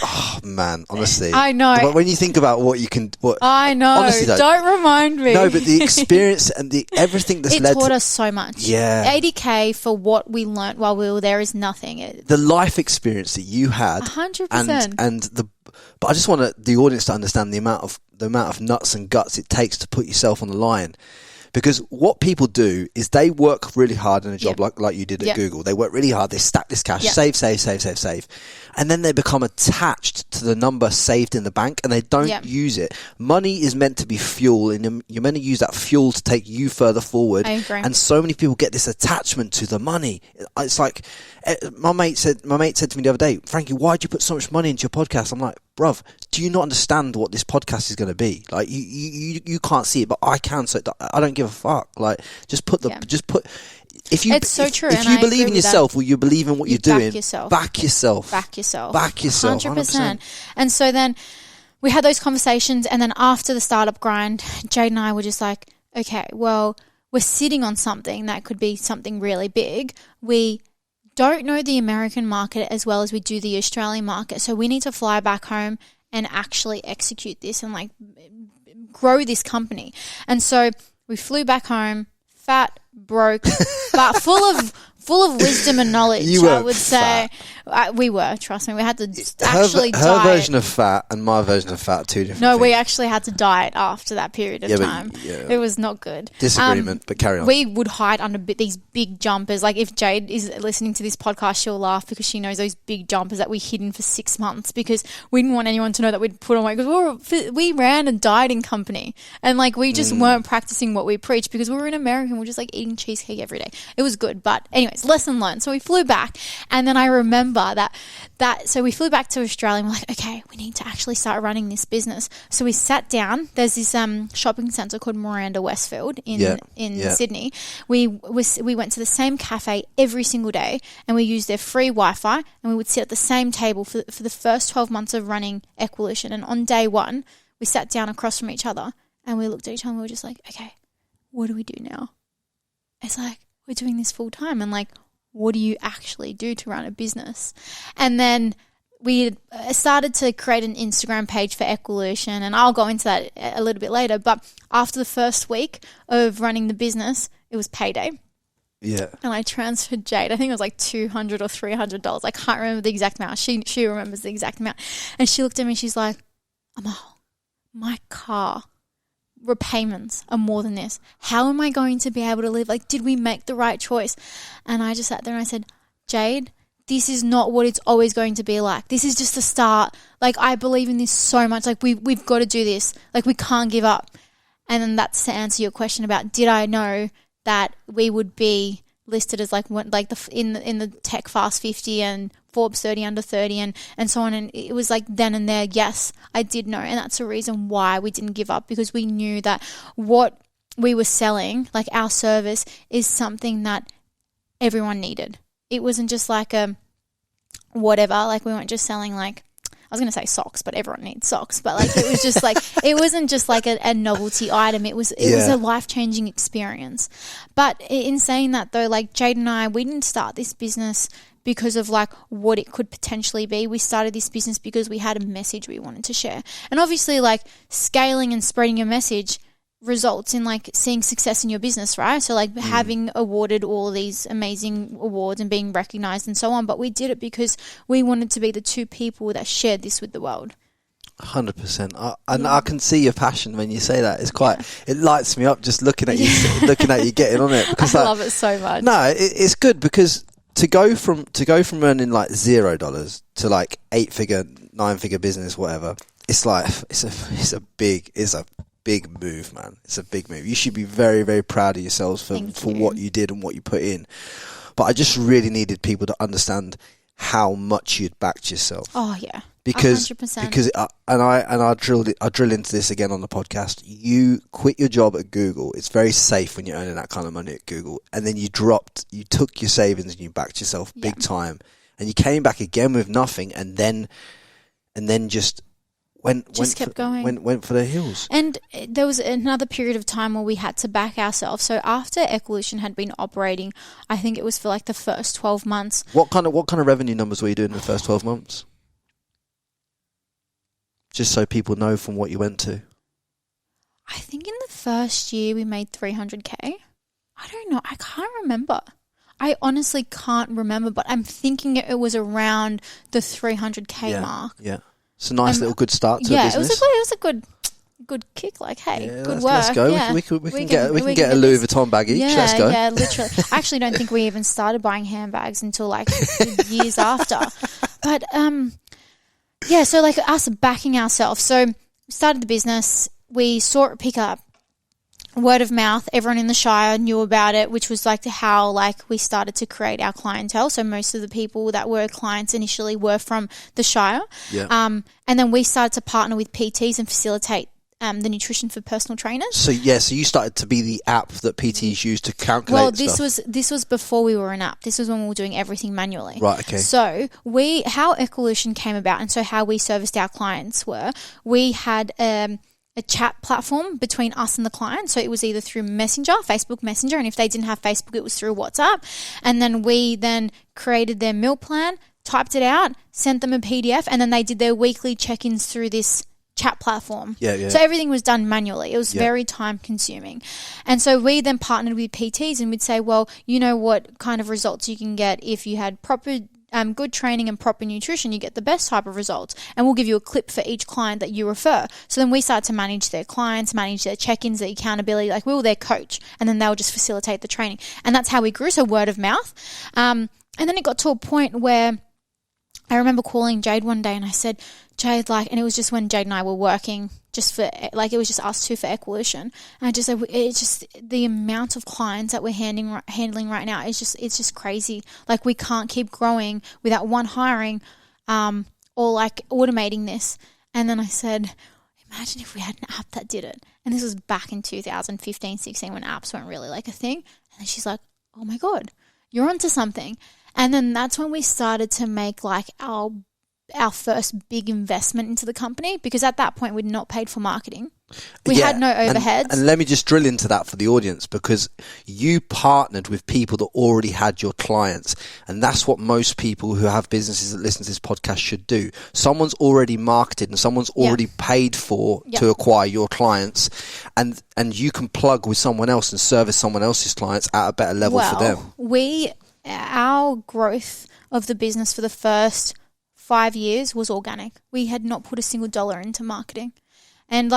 oh man, honestly. I know. But when you think about what you can, I know. Honestly, don't remind me. No, but the experience and everything that's led taught us so much. Yeah. $80K for what we learnt while we were there is nothing. The life experience that you had, 100%. But I just want the audience to understand the amount of nuts and guts it takes to put yourself on the line. Because what people do is they work really hard in a job like you did at Google. They work really hard. They stack this cash, save. And then they become attached to the number saved in the bank and they don't use it. Money is meant to be fuel, and you're meant to use that fuel to take you further forward. I agree. And so many people get this attachment to the money. It's like my mate said to me the other day, Frankie, why'd you put so much money into your podcast? I'm like, bruv, do you not understand what this podcast is going to be? Like, you can't see it, but I can. So I don't give a fuck. Like, just put. It's so true. If you believe in yourself or you believe in what you're doing, back yourself. 100%. And so then we had those conversations, and then after the startup grind, Jade and I were just like, okay, well, we're sitting on something that could be something really big. We don't know the American market as well as we do the Australian market. So we need to fly back home and actually execute this and like grow this company. And so we flew back home, fat, broke, but full of wisdom and knowledge. I would say we were. Trust me, we had to actually diet. Her version of fat and my version of fat are two different things. We actually had to diet after that period of time. It was not good. Disagreement, but carry on. We would hide under these big jumpers. Like if Jade is listening to this podcast, she'll laugh because she knows those big jumpers that we hidden for 6 months because we didn't want anyone to know that we'd put on weight because we ran a dieting company and like we just weren't practicing what we preached because we were in America and we're just like eating cheesecake every day. It was good, but anyways, lesson learned. So we flew back, and then I remember so we flew back to Australia and we're like, okay, we need to actually start running this business. So we sat down. There's this shopping centre called Miranda Westfield in Sydney. We went to the same cafe every single day, and we used their free Wi-Fi, and we would sit at the same table for the first 12 months of running Equalution. And on day one, we sat down across from each other and we looked at each other and we were just like, okay, what do we do now? It's like, we're doing this full time, and like, what do you actually do to run a business? And then we started to create an Instagram page for Equalution, and I'll go into that a little bit later. But after the first week of running the business, it was payday. Yeah. And I transferred Jade, I think it was like $200 or $300. I can't remember the exact amount. She remembers the exact amount. And she looked at me and she's like, Amal, my car repayments are more than this. How am I going to be able to live? Like, did we make the right choice? And I just sat there and I said, Jade, this is not what it's always going to be like. This is just the start. Like, I believe in this so much. Like, we've got to do this. Like, we can't give up. And then that's to answer your question about, did I know that we would be listed as in the Tech Fast 50 and Forbes 30 under 30 and so on, and it was like then and there, yes, I did know, and that's the reason why we didn't give up, because we knew that what we were selling, like our service, is something that everyone needed. It wasn't just like a whatever, like we weren't just selling like, I was going to say socks, but everyone needs socks. But like, it was just like, it wasn't just like a novelty item. It was a life-changing experience. But in saying that though, like Jade and I, we didn't start this business because of like what it could potentially be. We started this business because we had a message we wanted to share. And obviously like scaling and spreading your message results in like seeing success in your business, right? So like having awarded all these amazing awards and being recognized and so on. But we did it because we wanted to be the two people that shared this with the world. 100%. I can see your passion when you say that. It's quite, it lights me up just looking at you, getting on it. Because I love it so much. No, it's good because to go from earning like $0 to like 8-figure, 9-figure business, whatever, it's like, it's a big move, man. It's a big move. You should be very, very proud of yourselves for what you did and what you put in. But I just really needed people to understand how much you'd backed yourself. Oh yeah, because 100%. I drill into this again on the podcast. You quit your job at Google. It's very safe when you're earning that kind of money at Google, and then you took your savings and you backed yourself big time, and you came back again with nothing, and then just kept going. Went for the hills. And there was another period of time where we had to back ourselves. So after Equalution had been operating, I think it was for like the first 12 months. What kind of revenue numbers were you doing in the first 12 months? Just so people know from what you went to. I think in the first year we made 300K. I don't know. I can't remember. I honestly can't remember, but I'm thinking it was around the 300K mark. Yeah. It's a nice little good start to a business. It was a good good kick. Like, hey, Yeah, good work. let's go. Yeah. We can get a Louis Vuitton bag each. Yeah, Let's go. Yeah, literally. I actually don't think we even started buying handbags until like years after. But yeah, so like us backing ourselves. So we started the business. We saw it pick up. Word of mouth, everyone in the Shire knew about it, which was like how like we started to create our clientele. So most of the people that were clients initially were from the Shire. Yeah. And then we started to partner with PTs and facilitate the nutrition for personal trainers. So you started to be the app that PTs use to calculate. Well, this was before we were an app. This was when we were doing everything manually. Right. Okay. So how Equalution came about, and so how we serviced our clients we had a chat platform between us and the client. So it was either through Messenger, Facebook Messenger, and if they didn't have Facebook, it was through WhatsApp. And then we created their meal plan, typed it out, sent them a PDF, and then they did their weekly check-ins through this chat platform. Yeah. So everything was done manually. It was very time consuming. And so we then partnered with PTs and we'd say, well, you know what kind of results you can get if you had proper good training and proper nutrition, you get the best type of results. And we'll give you a clip for each client that you refer. So then we started to manage their clients, manage their check-ins, their accountability. Like we were their coach, and then they'll just facilitate the training. And that's how we grew. So word of mouth. And then it got to a point where I remember calling Jade one day and I said, Jade, and it was just when Jade and I were working just for, it was just us two for Equalution. And I just said, it's just the amount of clients that we're handling right now it's just crazy. Like we can't keep growing without one hiring, or like automating this. And then I said, imagine if we had an app that did it. And this was back in 2015, 16 when apps weren't really like a thing. And then she's like, oh my God, you're onto something. And then that's when we started to make like our first big investment into the company, because at that point we'd not paid for marketing. We had no overheads. And let me just drill into that for the audience, because you partnered with people that already had your clients. And that's what most people who have businesses that listen to this podcast should do. Someone's already marketed and someone's already paid for to acquire your clients. And you can plug with someone else and service someone else's clients at a better level for them. Our growth of the business for the first 5 years was organic. We had not put a single dollar into marketing. And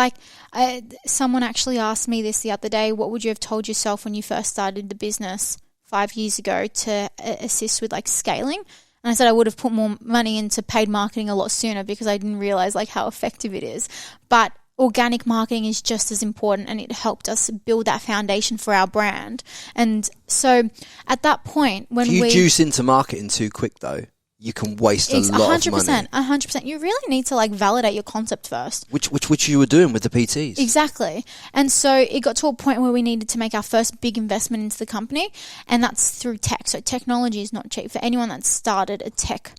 someone actually asked me this the other day, what would you have told yourself when you first started the business 5 years ago to assist with scaling? And I said I would have put more money into paid marketing a lot sooner, because I didn't realize how effective it is. But organic marketing is just as important, and it helped us build that foundation for our brand. And so at that point, when if you juice into marketing too quick though, you can waste a lot of money. 100%. You really need to validate your concept first. Which you were doing with the PTs. Exactly. And so it got to a point where we needed to make our first big investment into the company, and that's through tech. So technology is not cheap. For anyone that's started a tech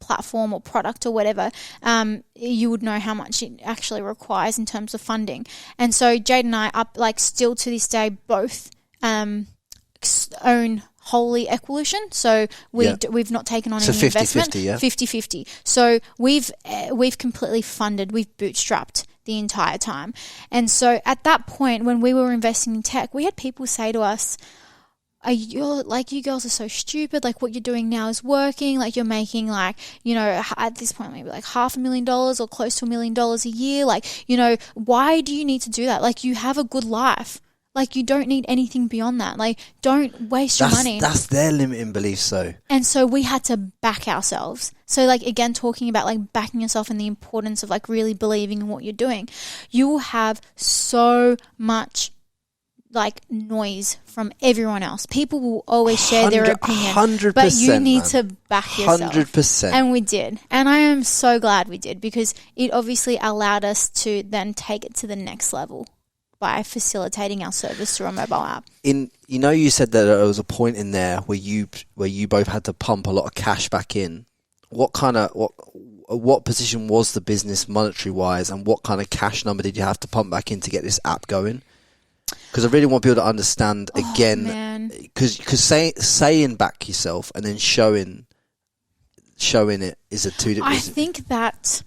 platform or product or whatever, you would know how much it actually requires in terms of funding. And so Jade and I, still to this day, both own wholly Equalution. So we've not taken on any 50, investment. 50, yeah. 50-50. So we've completely funded, we've bootstrapped the entire time. And so at that point, when we were investing in tech, we had people say to us, you girls are so stupid. What you're doing now is working. You're making at this point maybe $500,000 or close to $1 million a year. Why do you need to do that? You have a good life. You don't need anything beyond that. Don't waste your money. That's their limiting beliefs, though. And so we had to back ourselves. So, again, talking about, backing yourself and the importance of, really believing in what you're doing. You will have so much, noise from everyone else. People will always share their opinion. 100%, but you need to back yourself. 100%. And we did. And I am so glad we did, because it obviously allowed us to then take it to the next level by facilitating our service through a mobile app. You said that there was a point in there where you both had to pump a lot of cash back in. What position was the business monetary wise, and what kind of cash number did you have to pump back in to get this app going? Because I really want people to understand again, because saying back yourself and then showing it is a two different. I think that,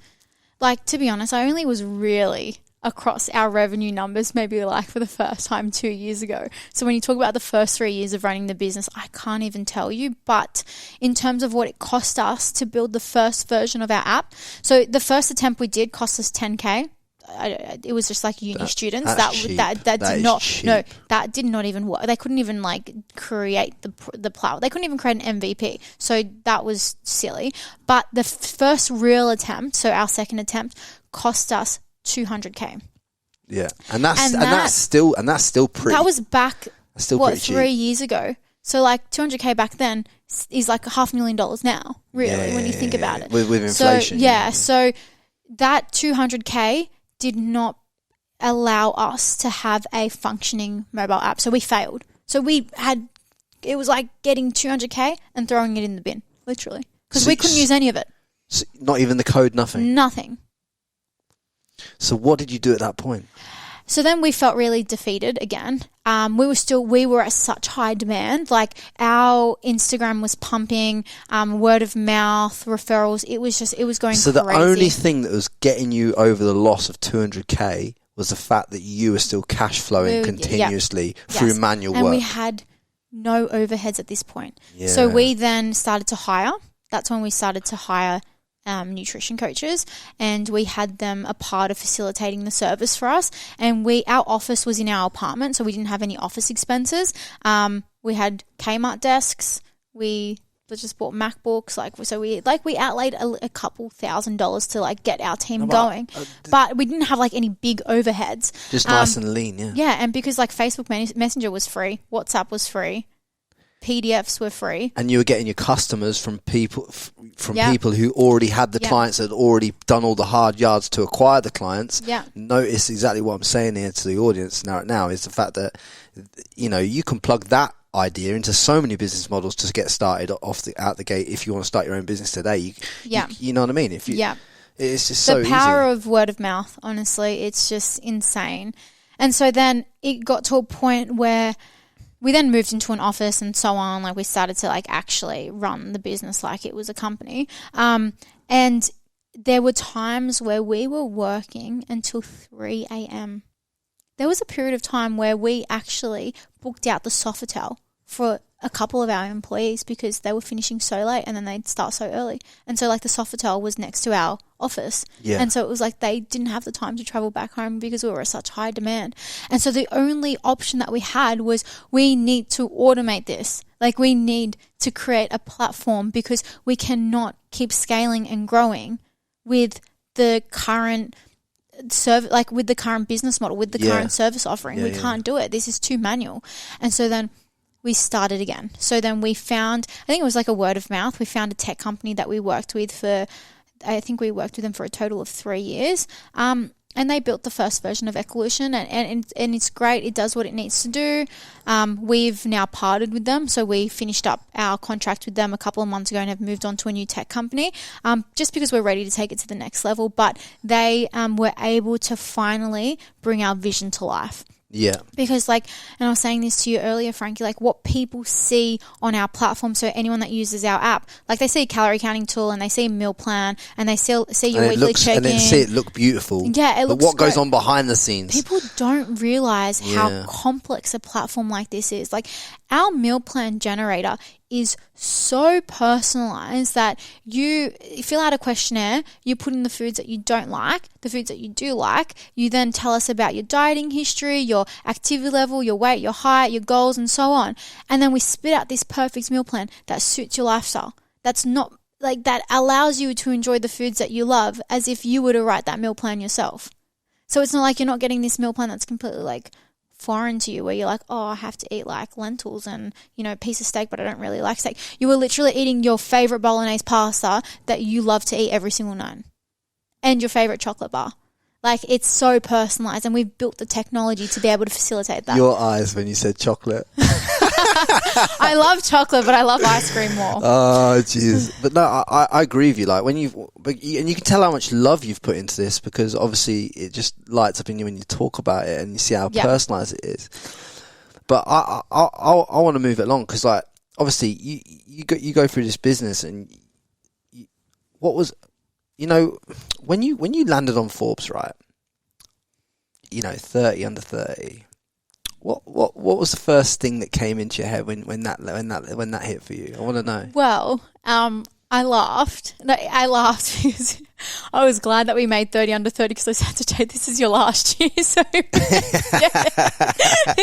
to be honest, I only was really across our revenue numbers maybe for the first time 2 years ago. So when you talk about the first 3 years of running the business, I can't even tell you. But in terms of what it cost us to build the first version of our app, so the first attempt we did cost us $10,000. it was just like uni students that did not even work. They couldn't even like create the platform. They couldn't even create an MVP. So that was silly. But the first real attempt, so our second attempt, cost us $200K. Yeah, and that's still pretty. That was back that's still what pretty cheap. 3 years ago. So like $200K back then is like $500,000 now. Really, when you think about it, with inflation. So that $200K did not allow us to have a functioning mobile app. So we failed. So it was like getting $200K and throwing it in the bin, literally, because we couldn't use any of it. So not even the code, nothing. Nothing. So what did you do at that point? So then we felt really defeated again. We were at such high demand. Like our Instagram was pumping, word of mouth, referrals. It was going so crazy. The only thing that was getting you over the loss of $200K was the fact that you were still cash flowing continuously through manual work. And we had no overheads at this point. Yeah. So we then started to hire. That's when we started to hire nutrition coaches, and we had them a part of facilitating the service for us. And our office was in our apartment, so we didn't have any office expenses. We had Kmart desks. We just bought MacBooks. We outlaid a couple $1,000s to like get our team going, but we didn't have like any big overheads. Just nice and lean, yeah. Yeah, and because like Facebook Messenger was free, WhatsApp was free, PDFs were free, and you were getting your customers from people people who already had the clients, that had already done all the hard yards to acquire the clients. Yeah. Notice exactly what I'm saying here to the audience now is the fact that you can plug that idea into so many business models to get started out the gate. If you want to start your own business today, you know what I mean. It's just so easy. The power of word of mouth. Honestly, it's just insane. And so then it got to a point where we then moved into an office and so on. Like we started to like actually run the business like it was a company. And there were times where we were working until 3 a.m. There was a period of time where we actually booked out the Sofitel for a couple of our employees because they were finishing so late and then they'd start so early. And so like the Sofitel was next to our office. Yeah. And so it was like they didn't have the time to travel back home because we were at such high demand. And so the only option that we had was we need to automate this. Like we need to create a platform because we cannot keep scaling and growing with the current with the current business model, with the current service offering. We can't do it. This is too manual. And so then we started again. So then we found, I think it was like a word of mouth. We found a tech company that we worked with I think we worked with them for a total of 3 years. And they built the first version of Equalution, and it's great. It does what it needs to do. We've now partnered with them. So we finished up our contract with them a couple of months ago and have moved on to a new tech company just because we're ready to take it to the next level. But they were able to finally bring our vision to life. Yeah. Because and I was saying this to you earlier, Frankie, like what people see on our platform, so anyone that uses our app, like they see a calorie counting tool and they see a meal plan and they see your weekly check-in. And they see it look beautiful. Yeah, it looks But what goes on behind the scenes? People don't realize how complex a platform like this is. Like our meal plan generator is so personalized that you fill out a questionnaire, you put in the foods that you don't like, the foods that you do like, you then tell us about your dieting history, your activity level, your weight, your height, your goals, and so on. And then we spit out this perfect meal plan that suits your lifestyle. That's not like that allows you to enjoy the foods that you love as if you were to write that meal plan yourself. So it's not like you're not getting this meal plan that's completely like foreign to you where you're like, oh, I have to eat like lentils and, a piece of steak, but I don't really like steak. You were literally eating your favorite bolognese pasta that you love to eat every single night and your favorite chocolate bar. Like it's so personalized, and we've built the technology to be able to facilitate that. Your eyes when you said chocolate. I love chocolate, but I love ice cream more. Oh, jeez. But no, I agree with you. Like and you can tell how much love you've put into this because obviously it just lights up in you when you talk about it and you see how personalized it is. But I want to move it along because like obviously you go through this business and what was when you landed on Forbes, right? 30 under 30. What was the first thing that came into your head when that hit for you? I want to know. Well, I laughed. No, I laughed because I was glad that we made 30 under 30 because I said to Jade, this is your last year. So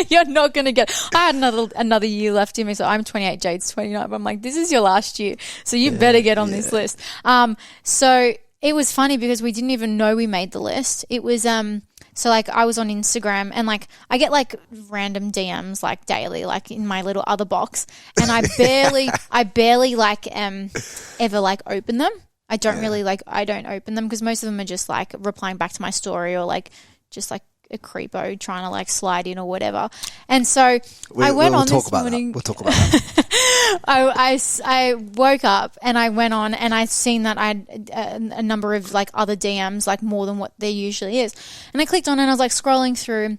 you're not going to get, I had another year left in me. So I'm 28, Jade's 29. But I'm like, this is your last year. So you better get on this list. So it was funny because we didn't even know we made the list. It was, so like I was on Instagram and like I get like random DMs like daily, like in my little other box, and I barely like ever like open them. I don't really like, I don't open them because most of them are just like replying back to my story or like just like a creepo trying to like slide in or whatever. And so I went on this morning. We'll talk about that. I woke up and I went on and I seen that I had a number of like other DMs, like more than what there usually is. And I clicked on it and I was like scrolling through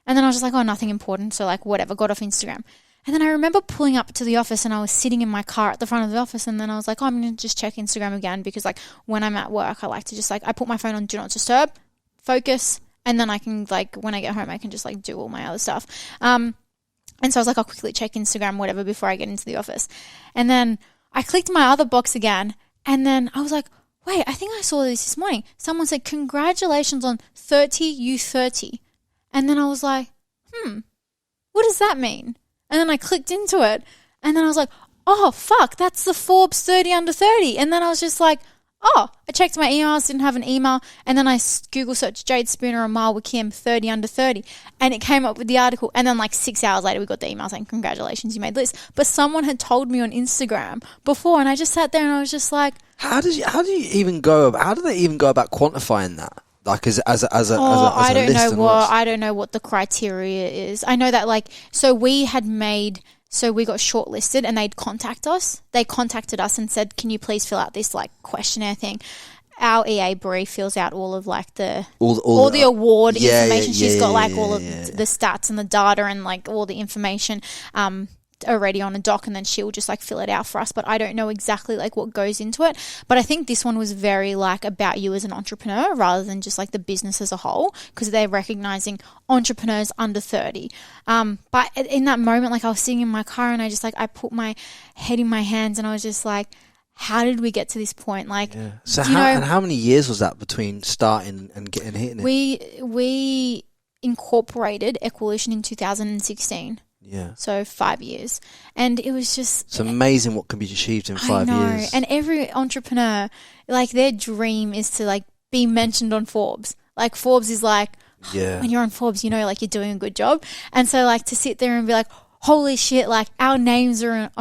and then I was just like, oh, nothing important. So like whatever, got off Instagram. And then I remember pulling up to the office and I was sitting in my car at the front of the office and then I was like, oh, I'm going to just check Instagram again because like when I'm at work, I like to just like, I put my phone on Do Not Disturb, focus, and then I can like, when I get home, I can just like do all my other stuff. And so I was like, I'll quickly check Instagram, whatever, before I get into the office. And then I clicked my other box again. And then I was like, wait, I think I saw this morning. Someone said, congratulations on 30U30. And then I was like, what does that mean? And then I clicked into it. And then I was like, oh, fuck, that's the Forbes 30 under 30. And then I was just like, oh, I checked my emails, didn't have an email, and then I Google searched Jade Spooner or Amal Wakim 30 under 30, and it came up with the article. And then like 6 hours later, we got the email saying, congratulations, you made the list. But someone had told me on Instagram before, and I just sat there and I was just like, how do they even go about quantifying that? Like as a list? I don't know what the criteria is. I know that like, so we got shortlisted and they'd contact us. They contacted us and said, can you please fill out this like questionnaire thing? Our EA Brie fills out all of like all the award information. She's got like all of the stats and the data and like all the information already on a doc, and then she'll just like fill it out for us. But I don't know exactly like what goes into it. But I think this one was very like about you as an entrepreneur rather than just like the business as a whole, because they're recognizing entrepreneurs under 30. But in that moment, like I was sitting in my car and I just like, I put my head in my hands and I was just like, how did we get to this point? Like, so how many years was that between starting and hitting it? We incorporated Equalution in 2016. Yeah. So 5 years. And it was just... It's amazing what can be achieved in 5 years. And every entrepreneur, like their dream is to like be mentioned on Forbes. Like Forbes is like, when you're on Forbes, you know, like you're doing a good job. And so like to sit there and be like, holy shit, like our names are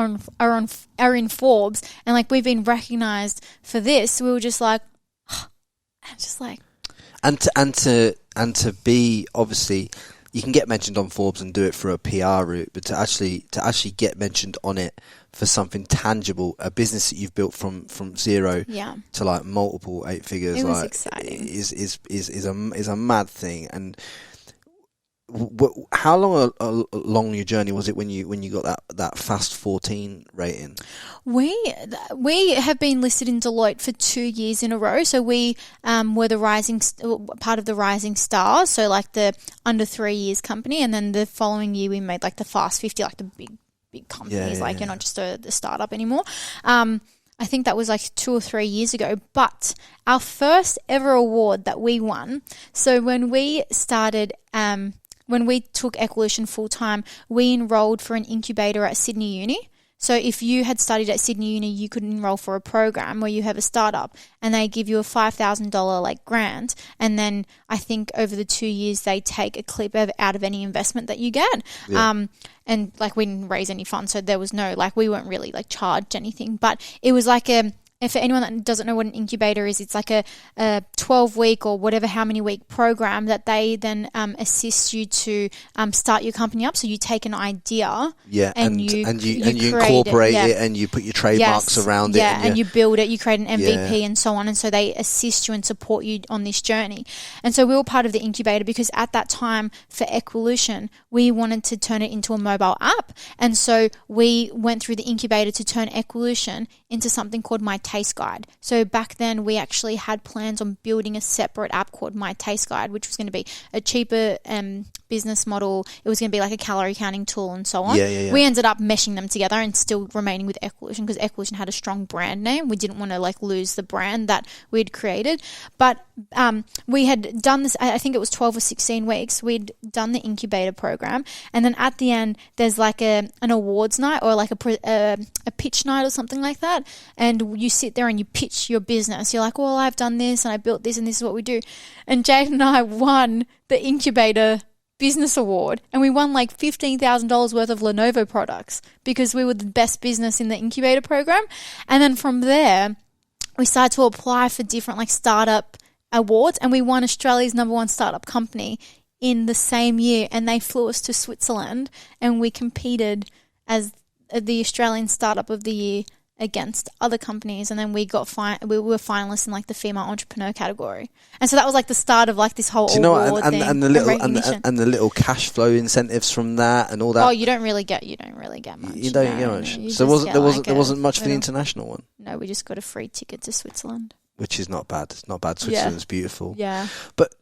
in Forbes and like we've been recognized for this. We were just like, and to be obviously... You can get mentioned on Forbes and do it through a PR route, but to actually get mentioned on it for something tangible, a business that you've built from zero to like multiple 8 figures, it was like exciting. is a mad thing. And how long along your journey was it when you got that Fast 14 rating? We have been listed in Deloitte for 2 years in a row. So we were part of the Rising Stars, so like the under 3 years company, and then the following year we made like the Fast 50, like the big companies. You're not just the startup anymore. I think that was like 2 or 3 years ago. But our first ever award that we won. So when we started. When we took Equalution full-time, we enrolled for an incubator at Sydney Uni. So if you had studied at Sydney Uni, you could enroll for a program where you have a startup and they give you a $5,000 like grant. And then I think over the 2 years, they take a clip out of any investment that you get. Yeah. And like we didn't raise any funds. So there was no, like we weren't really like charged anything, but it was like for anyone that doesn't know what an incubator is, it's like a 12-week or whatever, how many week program that they then assist you to start your company up. So you take an idea, and you incorporate it, and you put your trademarks around it, and you build it. You create an MVP and so on, and so they assist you and support you on this journey. And so we were part of the incubator because at that time for Equalution, we wanted to turn it into a mobile app, and so we went through the incubator to turn Equalution into something called My Taste Guide. So back then we actually had plans on building a separate app called My Taste Guide, which was going to be a cheaper business model. It was going to be like a calorie counting tool and so on. We ended up meshing them together and still remaining with Equalution because Equalution had a strong brand name. We didn't want to like lose the brand that we'd created. But we had done this, I think it was 12 or 16 weeks. We'd done the incubator program. And then at the end, there's like an awards night or like a pitch night or something like that. And you sit there and you pitch your business. You're like, well, I've done this and I built this and this is what we do. And Jade and I won the incubator business award, and we won like $15,000 worth of Lenovo products because we were the best business in the incubator program. And then from there, we started to apply for different like startup awards, and we won Australia's #1 startup company in the same year, and they flew us to Switzerland, and we competed as the Australian Startup of the Year against other companies, and then we got we were finalists in like the female entrepreneur category, and so that was like the start of like this whole award thing and the little cash flow incentives from that and all that. Oh, you don't really get much. You don't get much. So there wasn't much for the international one. No, we just got a free ticket to Switzerland, which is not bad. It's not bad. Switzerland's beautiful. Yeah, but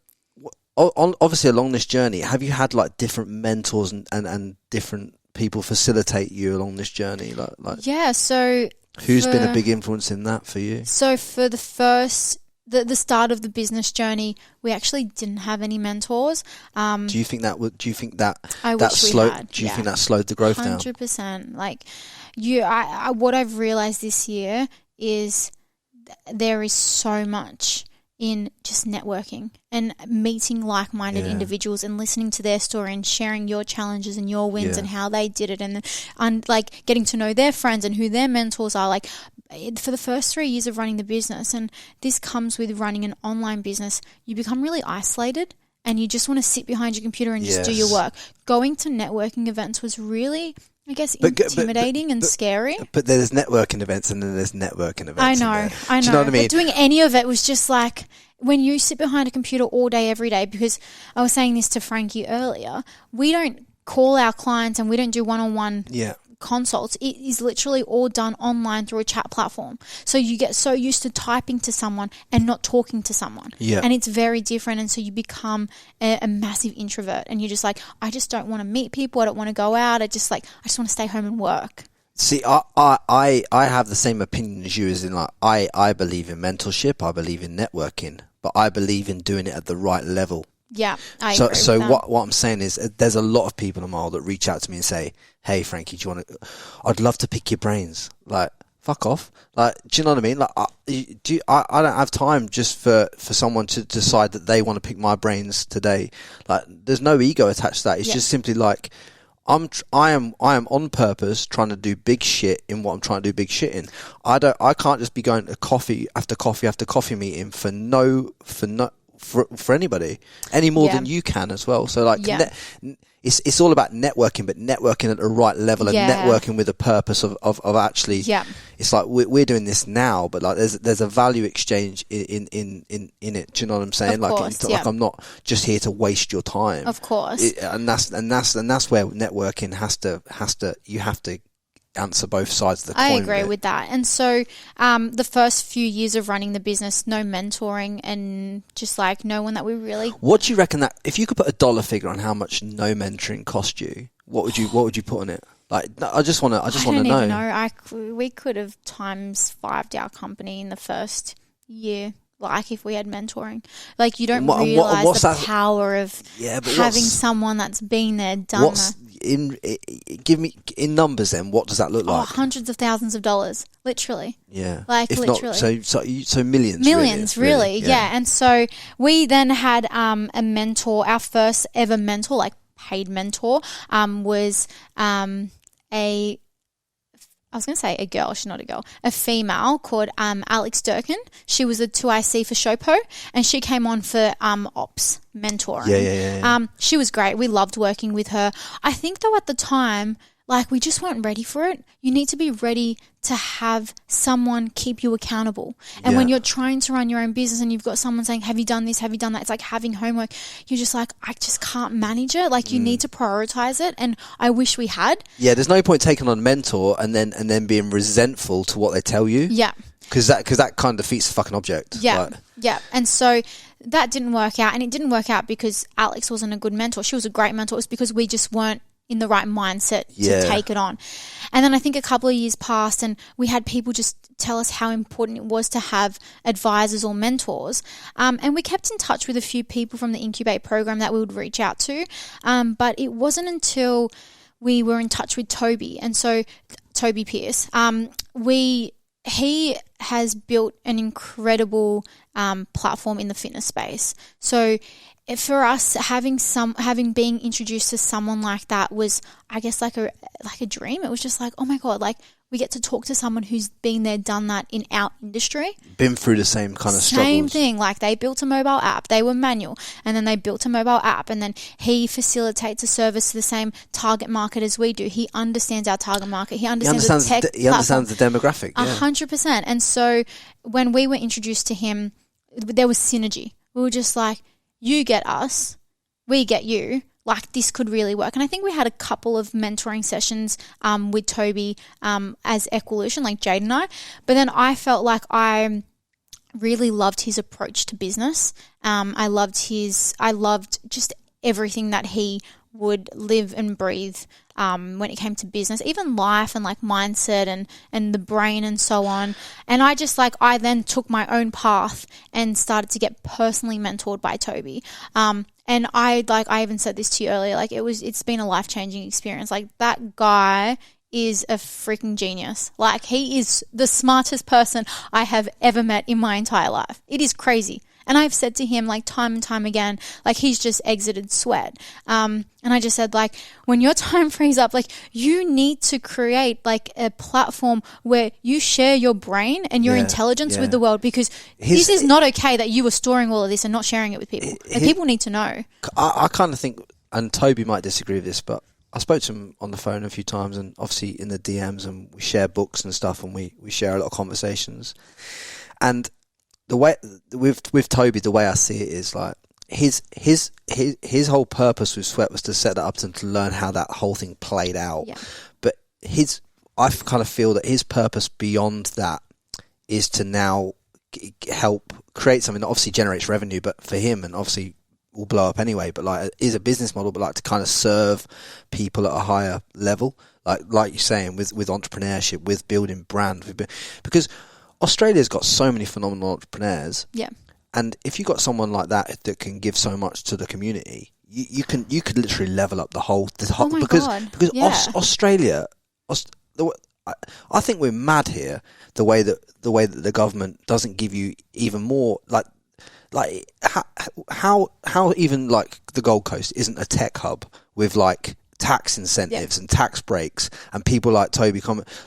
obviously along this journey, have you had like different mentors and different people facilitate you along this journey? Like yeah, so. Who's been a big influence in that for you? So for the start of the business journey, we actually didn't have any mentors. Do you think that slowed the growth down? 100%. Like what I've realized this year is there is so much in just networking and meeting like-minded individuals and listening to their story and sharing your challenges and your wins and how they did it, and like getting to know their friends and who their mentors are. Like for the first 3 years of running the business, and this comes with running an online business, you become really isolated and you just want to sit behind your computer and just do your work. Going to networking events was really, I guess, intimidating and scary. But there's networking events and then there's networking events. I know. Do you know what I mean? But doing any of it was just like when you sit behind a computer all day, every day, because I was saying this to Frankie earlier, we don't call our clients and we don't do one-on-one consults. It is literally all done online through a chat platform. So you get so used to typing to someone and not talking to someone. Yeah. And it's very different. And so you become a massive introvert, and you're just like, I just don't want to meet people. I don't want to go out. I just want to stay home and work. See, I have the same opinion as you, as in like, I believe in mentorship. I believe in networking, but I believe in doing it at the right level. Yeah, I agree with that. what I'm saying is, there's a lot of people, Amal, that reach out to me and say, "Hey, Frankie, I'd love to pick your brains." Like, fuck off. Like, do you know what I mean? Like, I don't have time just for someone to decide that they want to pick my brains today. Like, there's no ego attached to that. It's just simply like, I am on purpose trying to do big shit in what I'm trying to do big shit in. I can't just be going to coffee after coffee after coffee meeting for anybody any more than you can as well. So like it's all about networking, but networking at the right level and networking with a purpose of actually it's like we're doing this now, but like there's a value exchange in it. Do you know what I'm saying? Like I'm not just here to waste your time, of course. And that's where networking has to you have to answer both sides of the coin. I agree with that. And so the first few years of running the business, no mentoring and just like no one that we really... What do you reckon that, if you could put a dollar figure on how much no mentoring cost you, what would you put on it? Like, I just want to know. I don't even know. We could have times 5'd our company in the first year. Like if we had mentoring, like you don't realize the power of having someone that's been there, done that. Give me in numbers then. What does that look like? Hundreds of thousands of dollars, literally. Yeah, like if literally. Not, so millions. Millions, really. Yeah. And so we then had a mentor. Our first ever mentor, like paid mentor, was I was going to say a girl, she's not a girl, a female called Alex Durkin. She was a 2IC for Shopo, and she came on for ops mentoring. Yeah. She was great. We loved working with her. I think though at the time, like we just weren't ready for it. You need to be ready to have someone keep you accountable. And when you're trying to run your own business and you've got someone saying, have you done this? Have you done that? It's like having homework. You're just like, I just can't manage it. Like you need to prioritize it. And I wish we had. Yeah, there's no point taking on a mentor and then being resentful to what they tell you. Yeah. because that kind of defeats the fucking object. Yeah, yeah. And so that didn't work out, and it didn't work out because Alex wasn't a good mentor. She was a great mentor. It was because we just weren't in the right mindset to take it on. And then I think a couple of years passed, and we had people just tell us how important it was to have advisors or mentors. And we kept in touch with a few people from the Incubate program that we would reach out to. But it wasn't until we were in touch with Toby, and so Toby Pierce, he has built an incredible platform in the fitness space. So for us, having being introduced to someone like that was, I guess, like a dream. It was just like, oh my God, like we get to talk to someone who's been there, done that in our industry. Been through the same kind of struggles. Same thing. Like they built a mobile app. They were manual. And then they built a mobile app. And then he facilitates a service to the same target market as we do. He understands our target market. He understands the tech He understands the demographic. 100%. And so when we were introduced to him, there was synergy. We were just like, you get us, we get you. Like this could really work. And I think we had a couple of mentoring sessions with Toby as Equalution, like Jade and I. But then I felt like I really loved his approach to business. I loved just everything that he would live and breathe when it came to business, even life and like mindset and the brain and so on. And I then took my own path and started to get personally mentored by Toby. And I even said this to you earlier, like it's been a life-changing experience. Like that guy is a freaking genius. Like he is the smartest person I have ever met in my entire life. It is crazy. And I've said to him like time and time again, like he's just exited sweat. And I just said like, when your time frees up, like you need to create like a platform where you share your brain and your intelligence with the world, because this is not okay that you are storing all of this and not sharing it with people. Like people need to know. I kind of think, and Toby might disagree with this, but I spoke to him on the phone a few times and obviously in the DMs, and we share books and stuff, and we share a lot of conversations. And the way with Toby, the way I see it is like his whole purpose with Sweat was to set that up to learn how that whole thing played out. Yeah. But I kind of feel that his purpose beyond that is to now help create something that obviously generates revenue, but for him, and obviously will blow up anyway, but like is a business model, but like to kind of serve people at a higher level, like you're saying with entrepreneurship, with building brand, because Australia's got so many phenomenal entrepreneurs. Yeah. And if you've got someone like that can give so much to the community, you could literally level up the whole because Australia, I think we're mad here the way that the government doesn't give you even more like how even like the Gold Coast isn't a tech hub with like tax incentives and tax breaks, and people like Toby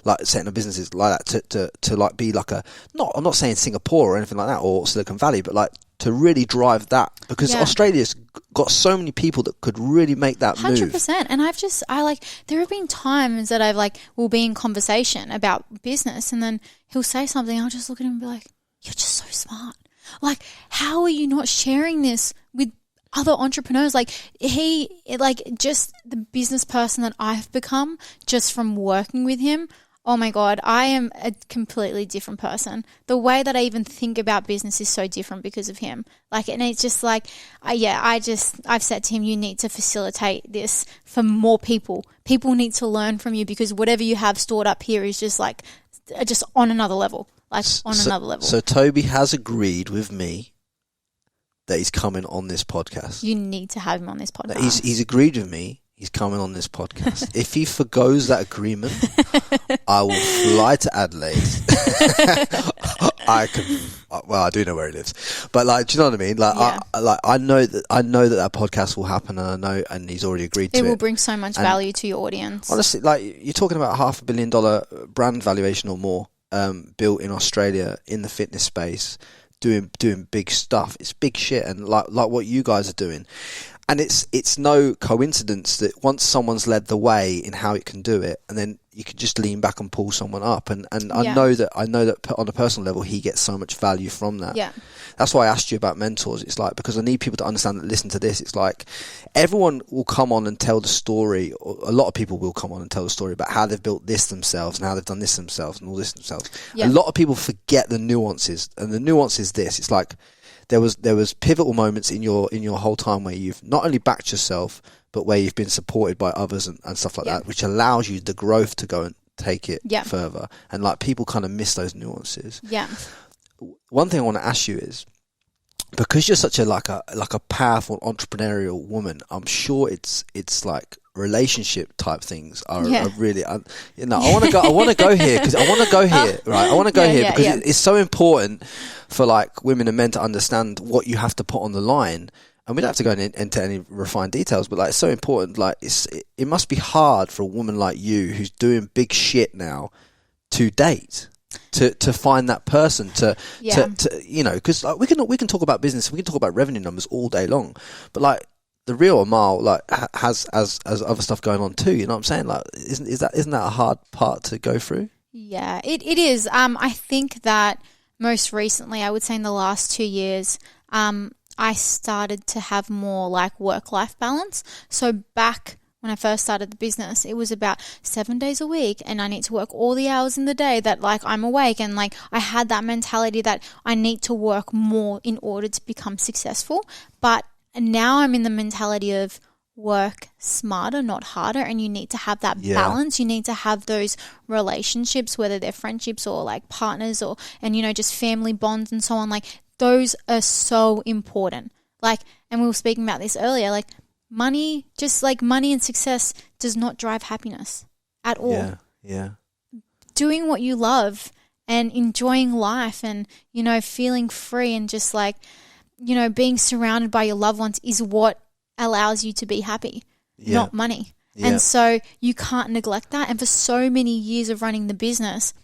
like setting up businesses like that to like be like I'm not saying Singapore or anything like that or Silicon Valley, but like to really drive that, because Australia's got so many people that could really make that 100%. Move. 100%. And there have been times that we'll be in conversation about business, and then he'll say something, I'll just look at him and be like, you're just so smart. Like, how are you not sharing this with other entrepreneurs? Like just the business person that I've become just from working with him. Oh my God, I am a completely different person. The way that I even think about business is so different because of him. Like, and it's just like, I've said to him, you need to facilitate this for more people. People need to learn from you, because whatever you have stored up here is just on another level. Another level. So Toby has agreed with me that he's coming on this podcast. You need to have him on this podcast. He's agreed with me. He's coming on this podcast. If he forgoes that agreement, I will fly to Adelaide. I do know where he lives, but like, do you know what I mean? Like, I know that podcast will happen, and he's already agreed to it. It will bring so much value to your audience. Honestly, like, you're talking about $500 million brand valuation or more, built in Australia in the fitness space, doing big stuff. It's big shit, and like what you guys are doing. And it's no coincidence that once someone's led the way in how it can do it, and then you could just lean back and pull someone up. And I know that on a personal level, he gets so much value from that. Yeah. That's why I asked you about mentors. It's like, because I need people to understand that, listen to this. It's like, everyone will come on and tell the story, or a lot of people will come on and tell the story about how they've built this themselves and how they've done this themselves and all this themselves. Yeah. A lot of people forget the nuances, and the nuance is this. It's like, there was pivotal moments in your whole time where you've not only backed yourself, but where you've been supported by others and stuff like that, which allows you the growth to go and take it further. And like, people kind of miss those nuances. Yeah. One thing I want to ask you is, because you're such a powerful entrepreneurial woman, I'm sure it's like relationship type things are really, I want to go here because I want to go here, right? I want to go here because it's so important for like women and men to understand what you have to put on the line. And we don't have to go into any refined details, but like, it's so important. Like, it must be hard for a woman like you who's doing big shit now to date, to find that person to because like, we can talk about business, we can talk about revenue numbers all day long, but like, the real Amal like has other stuff going on too. You know what I'm saying? Like, isn't that a hard part to go through? Yeah, it is. I think that most recently, I would say in the last 2 years, I started to have more like work-life balance. So back when I first started the business, it was about 7 days a week, and I need to work all the hours in the day that like I'm awake, and like I had that mentality that I need to work more in order to become successful. But now I'm in the mentality of work smarter, not harder, and you need to have that balance. You need to have those relationships, whether they're friendships or like partners or just family bonds and so on. Like, those are so important. Like, and we were speaking about this earlier, like money and success does not drive happiness at all. Yeah, yeah. Doing what you love and enjoying life and, feeling free and just like, being surrounded by your loved ones is what allows you to be happy, not money. Yeah. And so you can't neglect that. And for so many years of running the business,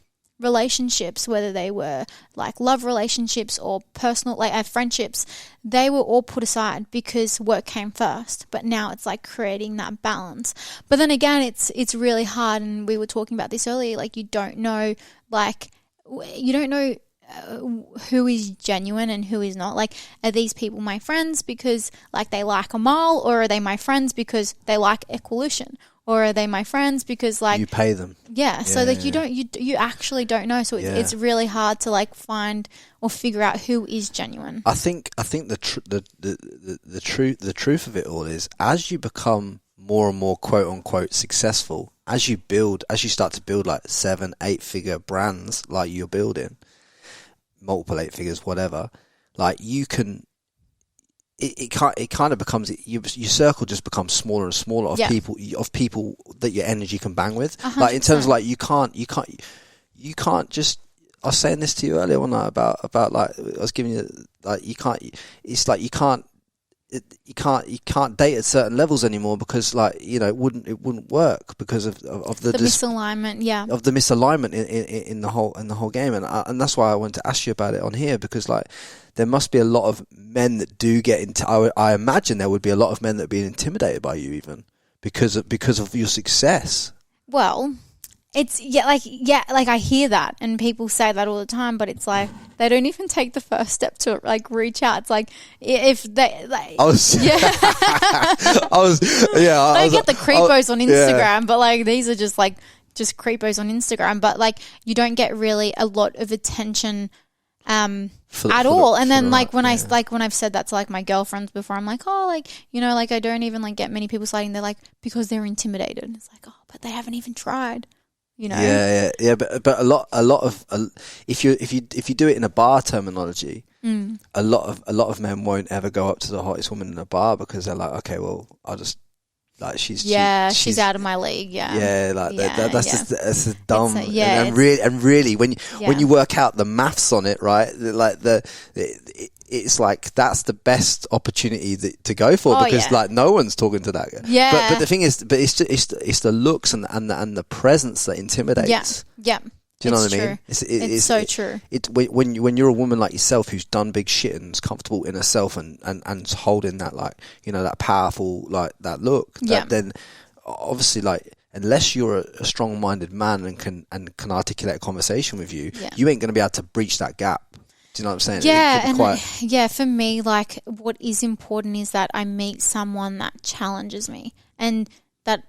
relationships, whether they were like love relationships or personal, like friendships, they were all put aside because work came first. But now it's like creating that balance. But then again, it's really hard. And we were talking about this earlier. Like, you don't know who is genuine and who is not. Like, are these people my friends because like they like Amal, or are they my friends because they like Equalution? Or are they my friends because like you pay them? Yeah. So like you actually don't know. So it's really hard to like find or figure out who is genuine. I think the truth of it all is, as you become more and more quote unquote successful, as you start to build like 7-8 figure brands, like you're building multiple 8 figures, whatever, like you can. It kind of becomes, your circle just becomes smaller and smaller of people that your energy can bang with. 100%. Like, in terms of like, you can't just. I was saying this to you earlier one night about like, I was giving you like, you can't. It's like you can't date at certain levels anymore because like, it wouldn't work because of the misalignment, of the misalignment in the whole game, and that's why I wanted to ask you about it on here, because like, there must be a lot of men that do get into. I imagine there would be a lot of men that are being intimidated by you even because of your success. Well, it's like I hear that and people say that all the time, but it's like they don't even take the first step to like reach out. It's like if they like, I get the creepos on Instagram, but like these are just creepos on Instagram, but like you don't get really a lot of attention at all. And then like when I've said that to like my girlfriends before, I'm like, oh, like, like I don't even like get many people sliding. They're like, because they're intimidated. And it's like, oh, but they haven't even tried. Yeah. But a lot of if you do it in a bar terminology, a lot of men won't ever go up to the hottest woman in a bar because they're like, okay, well, I'll just like she's out of my league. That's just dumb. And really when you work out the maths on it, right? Like it's like that's the best opportunity to go for because like no one's talking to that guy. Yeah. But the thing is, it's the looks and the presence that intimidates. Yeah. Do you know what I mean? It's so true. When you're a woman like yourself who's done big shit and is comfortable in herself and holding that like that powerful like that look. Then obviously like unless you're a strong-minded man and can articulate a conversation with you, you ain't going to be able to breach that gap. Do you know what I'm saying? Yeah, for me, like, what is important is that I meet someone that challenges me and that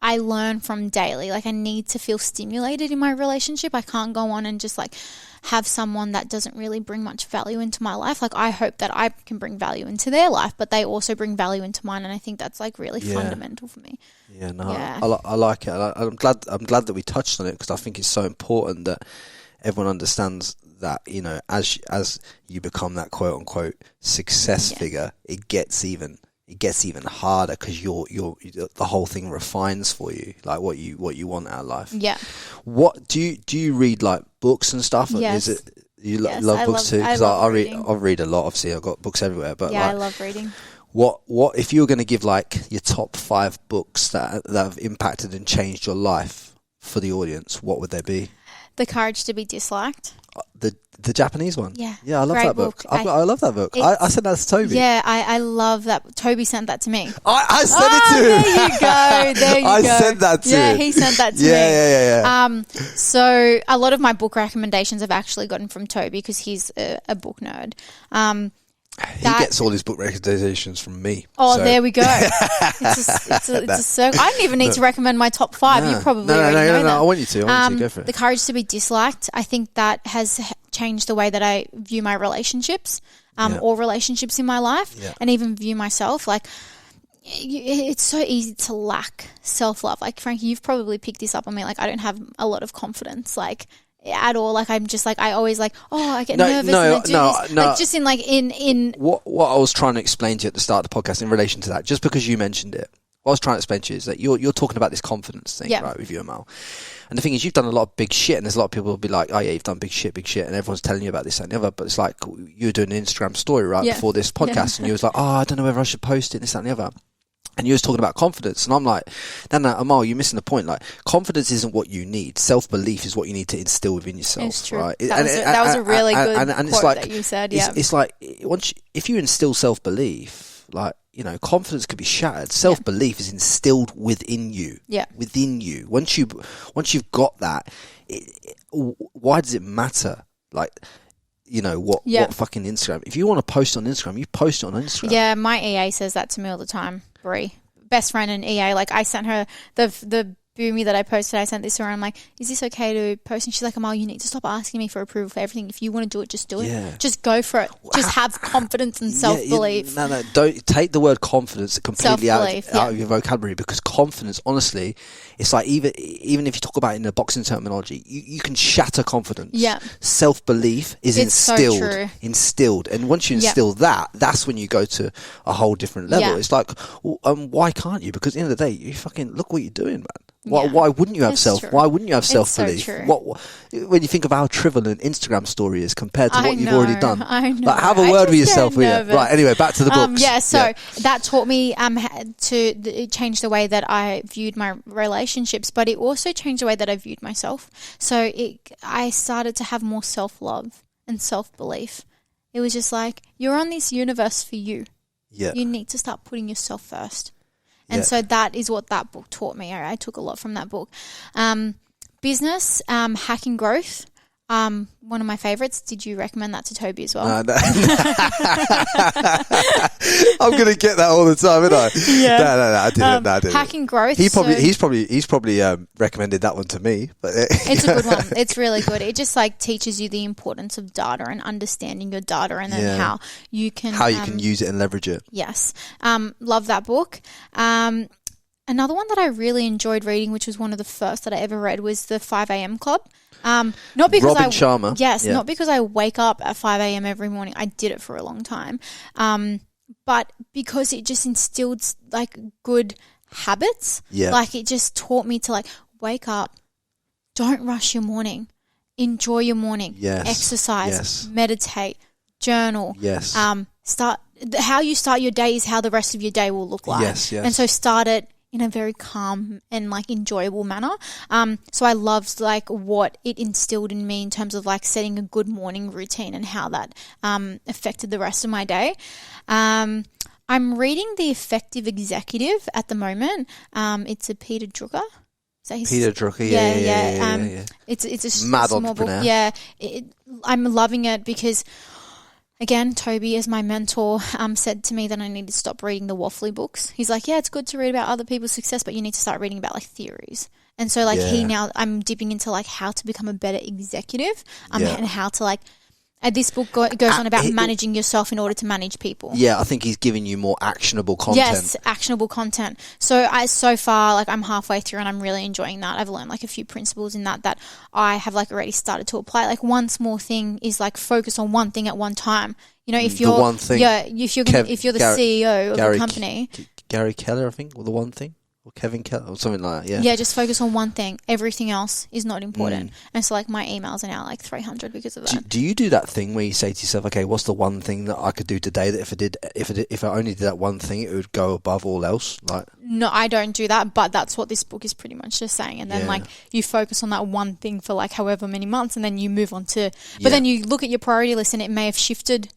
I learn from daily. Like, I need to feel stimulated in my relationship. I can't go on and just, like, have someone that doesn't really bring much value into my life. Like, I hope that I can bring value into their life, but they also bring value into mine, and I think that's, like, really fundamental for me. Yeah, no, I like it. I'm glad that we touched on it, because I think it's so important that everyone understands that, you know, as you become that quote unquote success figure, it gets even harder, because the whole thing refines for you, like what you want out of life. Yeah. What do you read, like books and stuff? Yes. Is it you love books too? Because I read a lot. Obviously, I've got books everywhere. But I love reading. What if you were going to give like your top 5 books that have impacted and changed your life for the audience? What would they be? The Courage to be Disliked. The Japanese one? Yeah. Yeah, I love that book. I love that book. I sent that to Toby. Yeah, I love that. Toby sent that to me. I sent it to him. There you go. There you go. I sent that to him. Yeah, he sent that to me. Yeah. So a lot of my book recommendations I've actually gotten from Toby, because he's a book nerd. He gets all his book recommendations from me. Oh, so. There we go. It's a circle. I don't even need to recommend my top 5. You probably already know that. I want you to. Go for it. The Courage to be Disliked. I think that has changed the way that I view my relationships, or relationships in my life, and even view myself. Like, it's so easy to lack self-love. Like, Frankie, you've probably picked this up on me. Like, I don't have a lot of confidence. Like, at all. Like, I'm just like, I always like, I get nervous and I do this. Like, just in like in what I was trying to explain to you at the start of the podcast in relation to that, just because you mentioned it, what I was trying to explain to you is that you're talking about this confidence thing, right, with you, Amal. And the thing is, you've done a lot of big shit, and there's a lot of people who'll be like, oh yeah, you've done big shit, and everyone's telling you about this and the other. But it's like, you were doing an Instagram story before this podcast, and you was like, I don't know whether I should post it, this, that, and the other. And you was talking about confidence, and I'm like, no, Amal, you're missing the point. Like, confidence isn't what you need. Self-belief is what you need to instill within yourself. It's true. Right? That was a really good quote it's like, that you said. Yeah, it's like if you instill self-belief, like, you know, confidence could be shattered. Self-belief is instilled within you. Yeah, within you. Once you've got that, why does it matter? Like, you know, what fucking Instagram. If you want to post on Instagram, you post it on Instagram. Yeah, my EA says that to me all the time. Brie, best friend in EA. Like, I sent her the boomy that I posted. I sent this to her. I'm like, is this okay to post? And she's like, Amal, you need to stop asking me for approval for everything. If you want to do it, just do it. Yeah. Just go for it. Just have confidence and self-belief. No, don't take the word confidence completely out of your vocabulary, because confidence, honestly, it's like, even if you talk about it in the boxing terminology, you can shatter confidence. Yeah. Self-belief is instilled. And once you instill that, that's when you go to a whole different level. Yeah. It's like, why can't you? Because at the end of the day, you fucking look what you're doing, man. Why wouldn't you have Why wouldn't you have self-belief? So when you think of how trivial an Instagram story is compared to what you've already done, I know. Like, have a word with yourself. Right. Anyway, back to the books. That taught me it changed the way that I viewed my relationships, but it also changed the way that I viewed myself. So I started to have more self-love and self-belief. It was just like, you're on this universe for you. Yeah. You need to start putting yourself first. And so that is what that book taught me. I took a lot from that book. Business, Hacking Growth. One of my favorites. Did you recommend that to Toby as well? No. I'm going to get that all the time, aren't I? Yeah. No, I didn't. Hacking Growth. He's probably recommended that one to me. But it's a good one. It's really good. It just like teaches you the importance of data and understanding your data, and then how you can use it and leverage it. Yes. Love that book. Another one that I really enjoyed reading, which was one of the first that I ever read, was the 5 a.m. Club. Not because Robin Sharma. Yes, not because I wake up at 5 a.m. every morning. I did it for a long time. But because it just instilled like good habits. Yeah. Like, it just taught me to like wake up, don't rush your morning, enjoy your morning, exercise, meditate, journal. Yes. How you start your day is how the rest of your day will look like. Yes. And so start it in a very calm and like enjoyable manner. So I loved like what it instilled in me in terms of like setting a good morning routine and how that affected the rest of my day. I'm reading The Effective Executive at the moment. It's a Peter Drucker Is that his? Peter Drucker. Yeah. It's a mad small entrepreneur. book. Yeah, I'm loving it because, again, Toby, as my mentor, said to me that I need to stop reading the waffly books. He's like, yeah, it's good to read about other people's success, but you need to start reading about like theories. And so like I'm dipping into like how to become a better executive, and how to like. This book goes on about managing yourself in order to manage people. Yeah, I think he's giving you more actionable content. Yes, actionable content. So far, like I'm halfway through and I'm really enjoying that. I've learned like a few principles in that I have like already started to apply. Like one small thing is like focus on one thing at one time. You know, if you're the one thing. Yeah, if you're the CEO of a company. Gary Keller, I think, or the one thing. Or Kevin Keller, or something like that, yeah. Yeah, just focus on one thing. Everything else is not important. And so, like, my emails are now, like, 300 because of that. Do you do that thing where you say to yourself, okay, what's the one thing that I could do today that if I only did that one thing, it would go above all else? Like, no, I don't do that, but that's what this book is pretty much just saying. And then, like, you focus on that one thing for, like, however many months, and then you move on to... But then you look at your priority list, and it may have shifted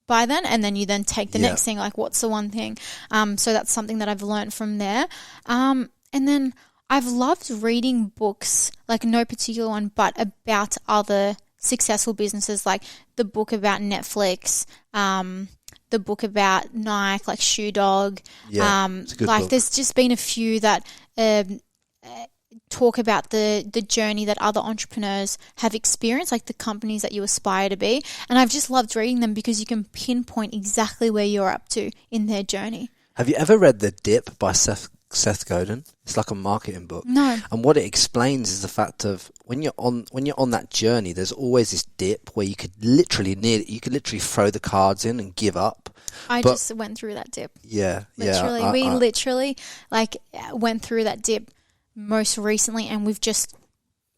by then, and then you then take the next thing, like, what's the one thing? So that's something that I've learned from there. And then I've loved reading books, like no particular one, but about other successful businesses, like the book about Netflix, the book about Nike, like Shoe Dog. Yeah, it's a good book. There's just been a few that talk about the journey that other entrepreneurs have experienced, like the companies that you aspire to be. And I've just loved reading them because you can pinpoint exactly where you're up to in their journey. Have you ever read The Dip by Seth Godin? It's like a marketing book. No. And what it explains is the fact of when you're on that journey, there's always this dip where you could literally throw the cards in and give up. I just went through that dip. Yeah. Literally. Yeah. We literally like went through that dip most recently, and we've just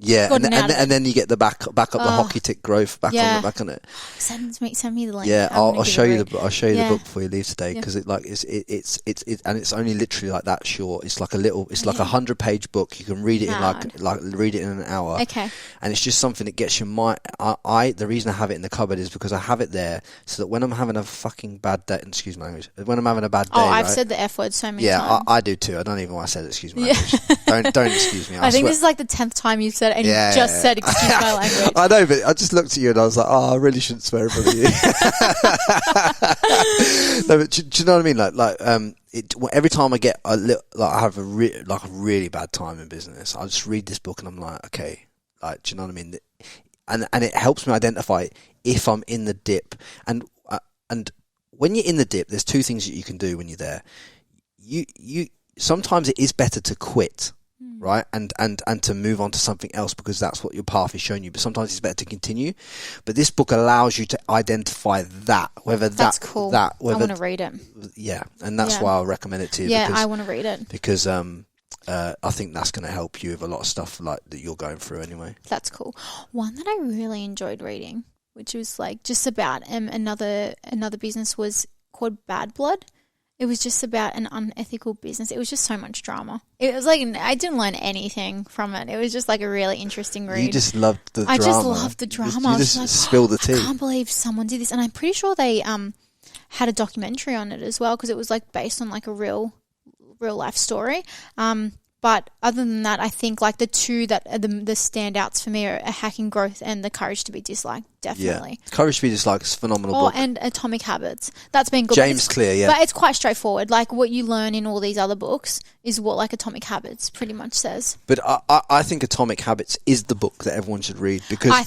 and then you get the back up the hockey stick growth back on it. Send me the link. Yeah, I'll show you the book before you leave today, because it's only literally like that short. It's like a 100-page book. You can read it in read it in an hour. Okay. And it's just something that gets your mind. The reason I have it in the cupboard is because I have it there so that when I'm having a fucking bad day, excuse my language, when I'm having a bad day. Oh, I've said the F word so many times. Yeah, I do too. I don't even know why I said it. Excuse my language. Don't excuse me. I think this is like the 10th time you've said it, and you just said excuse my language. I know, but I just looked at you and I was like, I really shouldn't swear in front of you. No, but do you know what I mean? Every time I get I have a really bad time in business, I just read this book and I'm like, okay, do you know what I mean? And it helps me identify if I'm in the dip. And when you're in the dip, there's two things that you can do when you're there. You sometimes it is better to quit. Right, and to move on to something else, because that's what your path is showing you. But sometimes it's better to continue. But this book allows you to identify that's cool. I want to read it. Yeah, and that's why I recommend it to you. Yeah, I want to read it because I think that's going to help you with a lot of stuff like that you're going through anyway. That's cool. One that I really enjoyed reading, which was like just about another business, was called Bad Blood. It was just about an unethical business. It was just so much drama. It was like, I didn't learn anything from it. It was just like a really interesting read. You just loved the drama. I just loved the drama. You just spilled the tea. I can't believe someone did this. And I'm pretty sure they had a documentary on it as well, because it was like based on like a real life story. But other than that, I think like the two that are the standouts for me are Hacking Growth and The Courage to be Disliked, definitely. Yeah. Courage to be Disliked is a phenomenal book. And Atomic Habits. That's been good. James Clear, yeah. But it's quite straightforward. Like what you learn in all these other books is what like Atomic Habits pretty much says. But I think Atomic Habits is the book that everyone should read, because I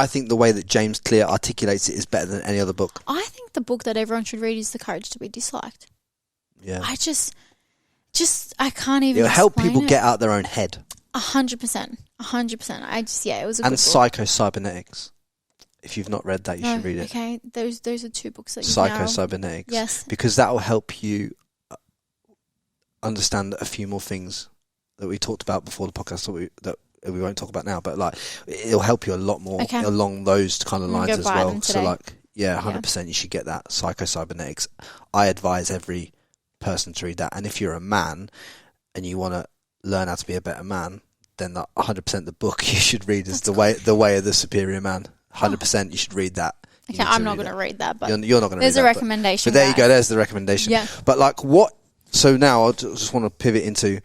think the way that James Clear articulates it is better than any other book. I think the book that everyone should read is The Courage to be Disliked. Yeah. I can't even. It'll help people get out their own head. 100%. 100%. It was a good book. And Psycho-Cybernetics. If you've not read that, you should read it. Okay, those are two books that you Psycho-Cybernetics. Yes. Because that will help you understand a few more things that we talked about before the podcast that we won't talk about now. But like, it'll help you a lot more along those kind of lines as well. So like, 100% you should get that Psycho-Cybernetics. I advise every person to read that. And if you're a man and you want to learn how to be a better man, then 100% the book you should read is the way of the superior man. 100% you should read that. Okay, I'm not going to read that, but you're not going to read that. There's a recommendation. But there you go. There's the recommendation. Yeah. But like what? So now I just want to pivot into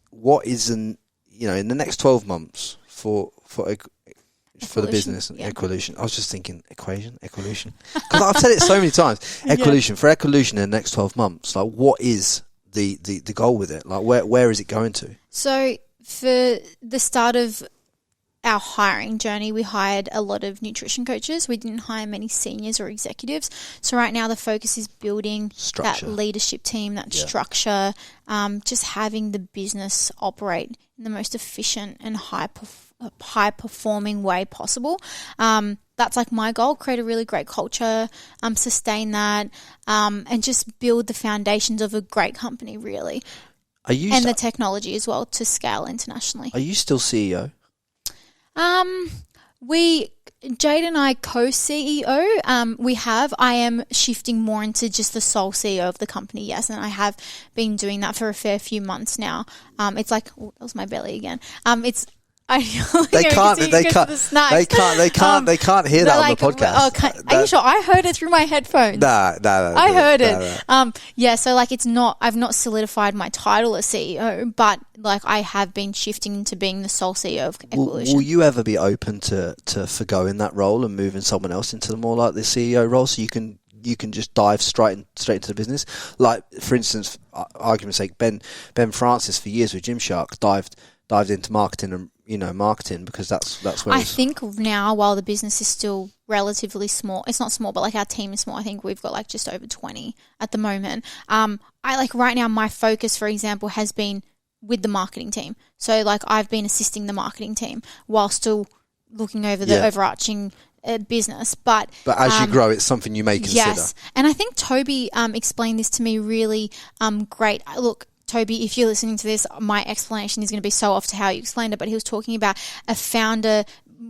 what is in the next 12 months for the business and Equalution. I was just thinking equalution, because I've said it so many times. Equalution for Equalution in the next 12 months. Like, what is the goal with it? Like, where is it going to? So for the start of our hiring journey, we hired a lot of nutrition coaches. We didn't hire many seniors or executives. So right now the focus is building that leadership team, that structure, just having the business operate in the most efficient and high performing way possible. That's like my goal, create a really great culture, sustain that, and just build the foundations of a great company, really. And the technology as well to scale internationally. Are you still CEO? Jade and I co-CEO. I am shifting more into just the sole CEO of the company, yes, and I have been doing that for a fair few months now. It's like, that was my belly again. They can't hear that on the podcast. Are you sure? I heard it through my headphones. I heard it. So like I've not solidified my title as CEO, but like I have been shifting into being the sole CEO of Equalution. Will you ever be open to forgoing that role and moving someone else into the more like the CEO role, so you can just dive straight into the business? Like, for instance, argument's sake, Ben Francis for years with Gymshark dived into marketing and marketing, because that's where I think now, while the business is still relatively small, it's not small, but like our team is small. I think we've got like just over 20 at the moment. Right now my focus, for example, has been with the marketing team. So like I've been assisting the marketing team while still looking over the overarching business. But as you grow, it's something you may consider. Yes. And I think Toby explained this to me really great. Look, Toby, if you're listening to this, my explanation is going to be so off to how you explained it, but he was talking about a founder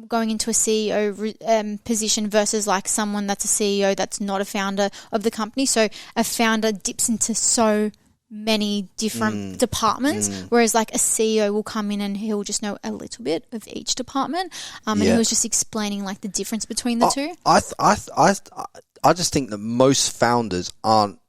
going into a CEO position versus like someone that's a CEO that's not a founder of the company. So a founder dips into so many different departments, whereas like a CEO will come in and he'll just know a little bit of each department. And he was just explaining like the difference between the two. I just think that most founders aren't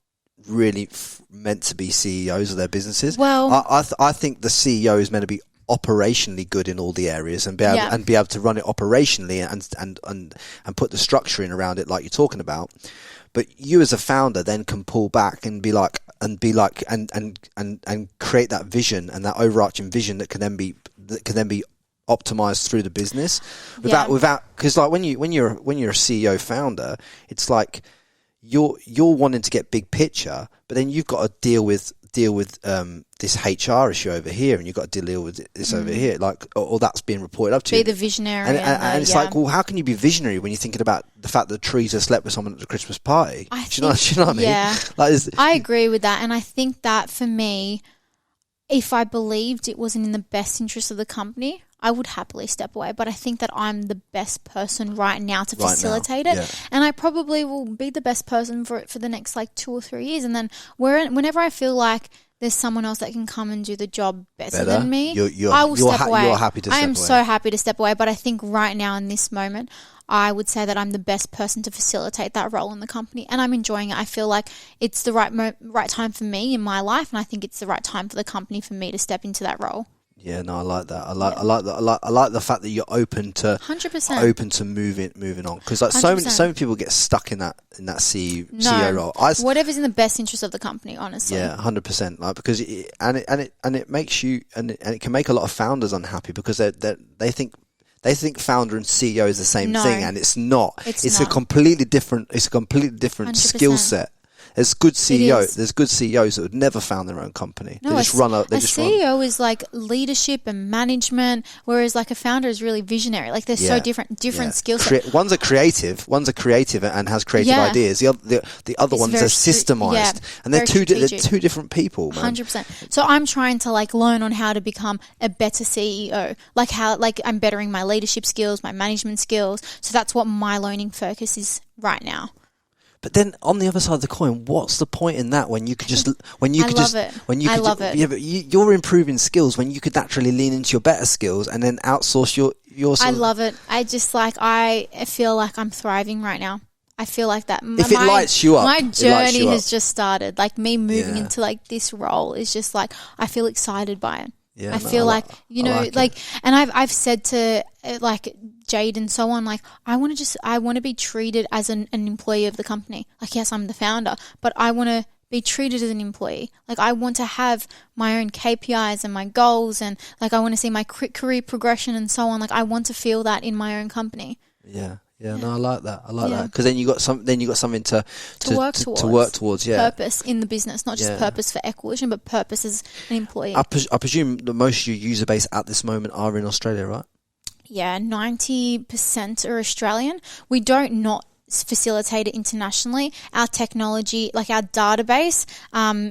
really meant to be CEOs of their businesses. Well, I think the CEO is meant to be operationally good in all the areas and be able to run it operationally and put the structure in around it, like you're talking about. But you as a founder then can pull back and and create that vision and that overarching vision that can then be optimized through the business without because like when you're a CEO founder, it's like you're wanting to get big picture, but then you've got to deal with this HR issue over here, and you've got to deal with this over here, like, or that's being reported up to you. Be the visionary, and it's like, well, how can you be visionary when you're thinking about the fact that Teresa slept with someone at the Christmas party? Do you know what I mean? Yeah, I agree with that, and I think that for me, if I believed it wasn't in the best interest of the company, I would happily step away, but I think that I'm the best person right now to facilitate it, and I probably will be the best person for it for the next like 2 or 3 years, and then whenever I feel like there's someone else that can come and do the job better than me, I will step away. You're happy to step away. I am so happy to step away, but I think right now in this moment, I would say that I'm the best person to facilitate that role in the company, and I'm enjoying it. I feel like it's the right time for me in my life, and I think it's the right time for the company for me to step into that role. Yeah, no, I like that. I like the fact that you're open to 100% open to moving on, because like so many people get stuck in that CEO role. Whatever's in the best interest of the company, honestly. Yeah, 100%. Like, because it makes you and it can make a lot of founders unhappy, because they think founder and CEO is the same thing, and it's not. It's not. a completely different 100%. Skill set. There's good CEOs. There's good CEOs that would never found their own company. No, CEO is like leadership and management, whereas like a founder is really visionary. Like they're so different skill set. One's a creative and has creative ideas. The other ones are systemized, and they're two different people. 100%. So I'm trying to like learn on how to become a better CEO, like how like I'm bettering my leadership skills, my management skills. So that's what my learning focus is right now. But then on the other side of the coin, what's the point in that when you could just I love it. Yeah, but you're improving skills when you could naturally lean into your better skills and then outsource your. I love it. I feel like I'm thriving right now. I feel like that. If it lights you up, my journey has just started. Like me moving into like this role is just like I feel excited by it. Yeah, I feel like, you know, and I've said to like Jade and so on, like I want to be treated as an employee of the company. Like, yes, I'm the founder, but I want to be treated as an employee. Like I want to have my own KPIs and my goals, and like I want to see my career progression and so on. Like I want to feel that in my own company. Yeah. No, I like that. that because then you got something to work towards. Yeah, purpose in the business, not just purpose for Equalution, but purpose as an employee. I presume that most of your user base at this moment are in Australia, right? Yeah, 90% are Australian. We don't not facilitate it internationally. Our technology, like our database,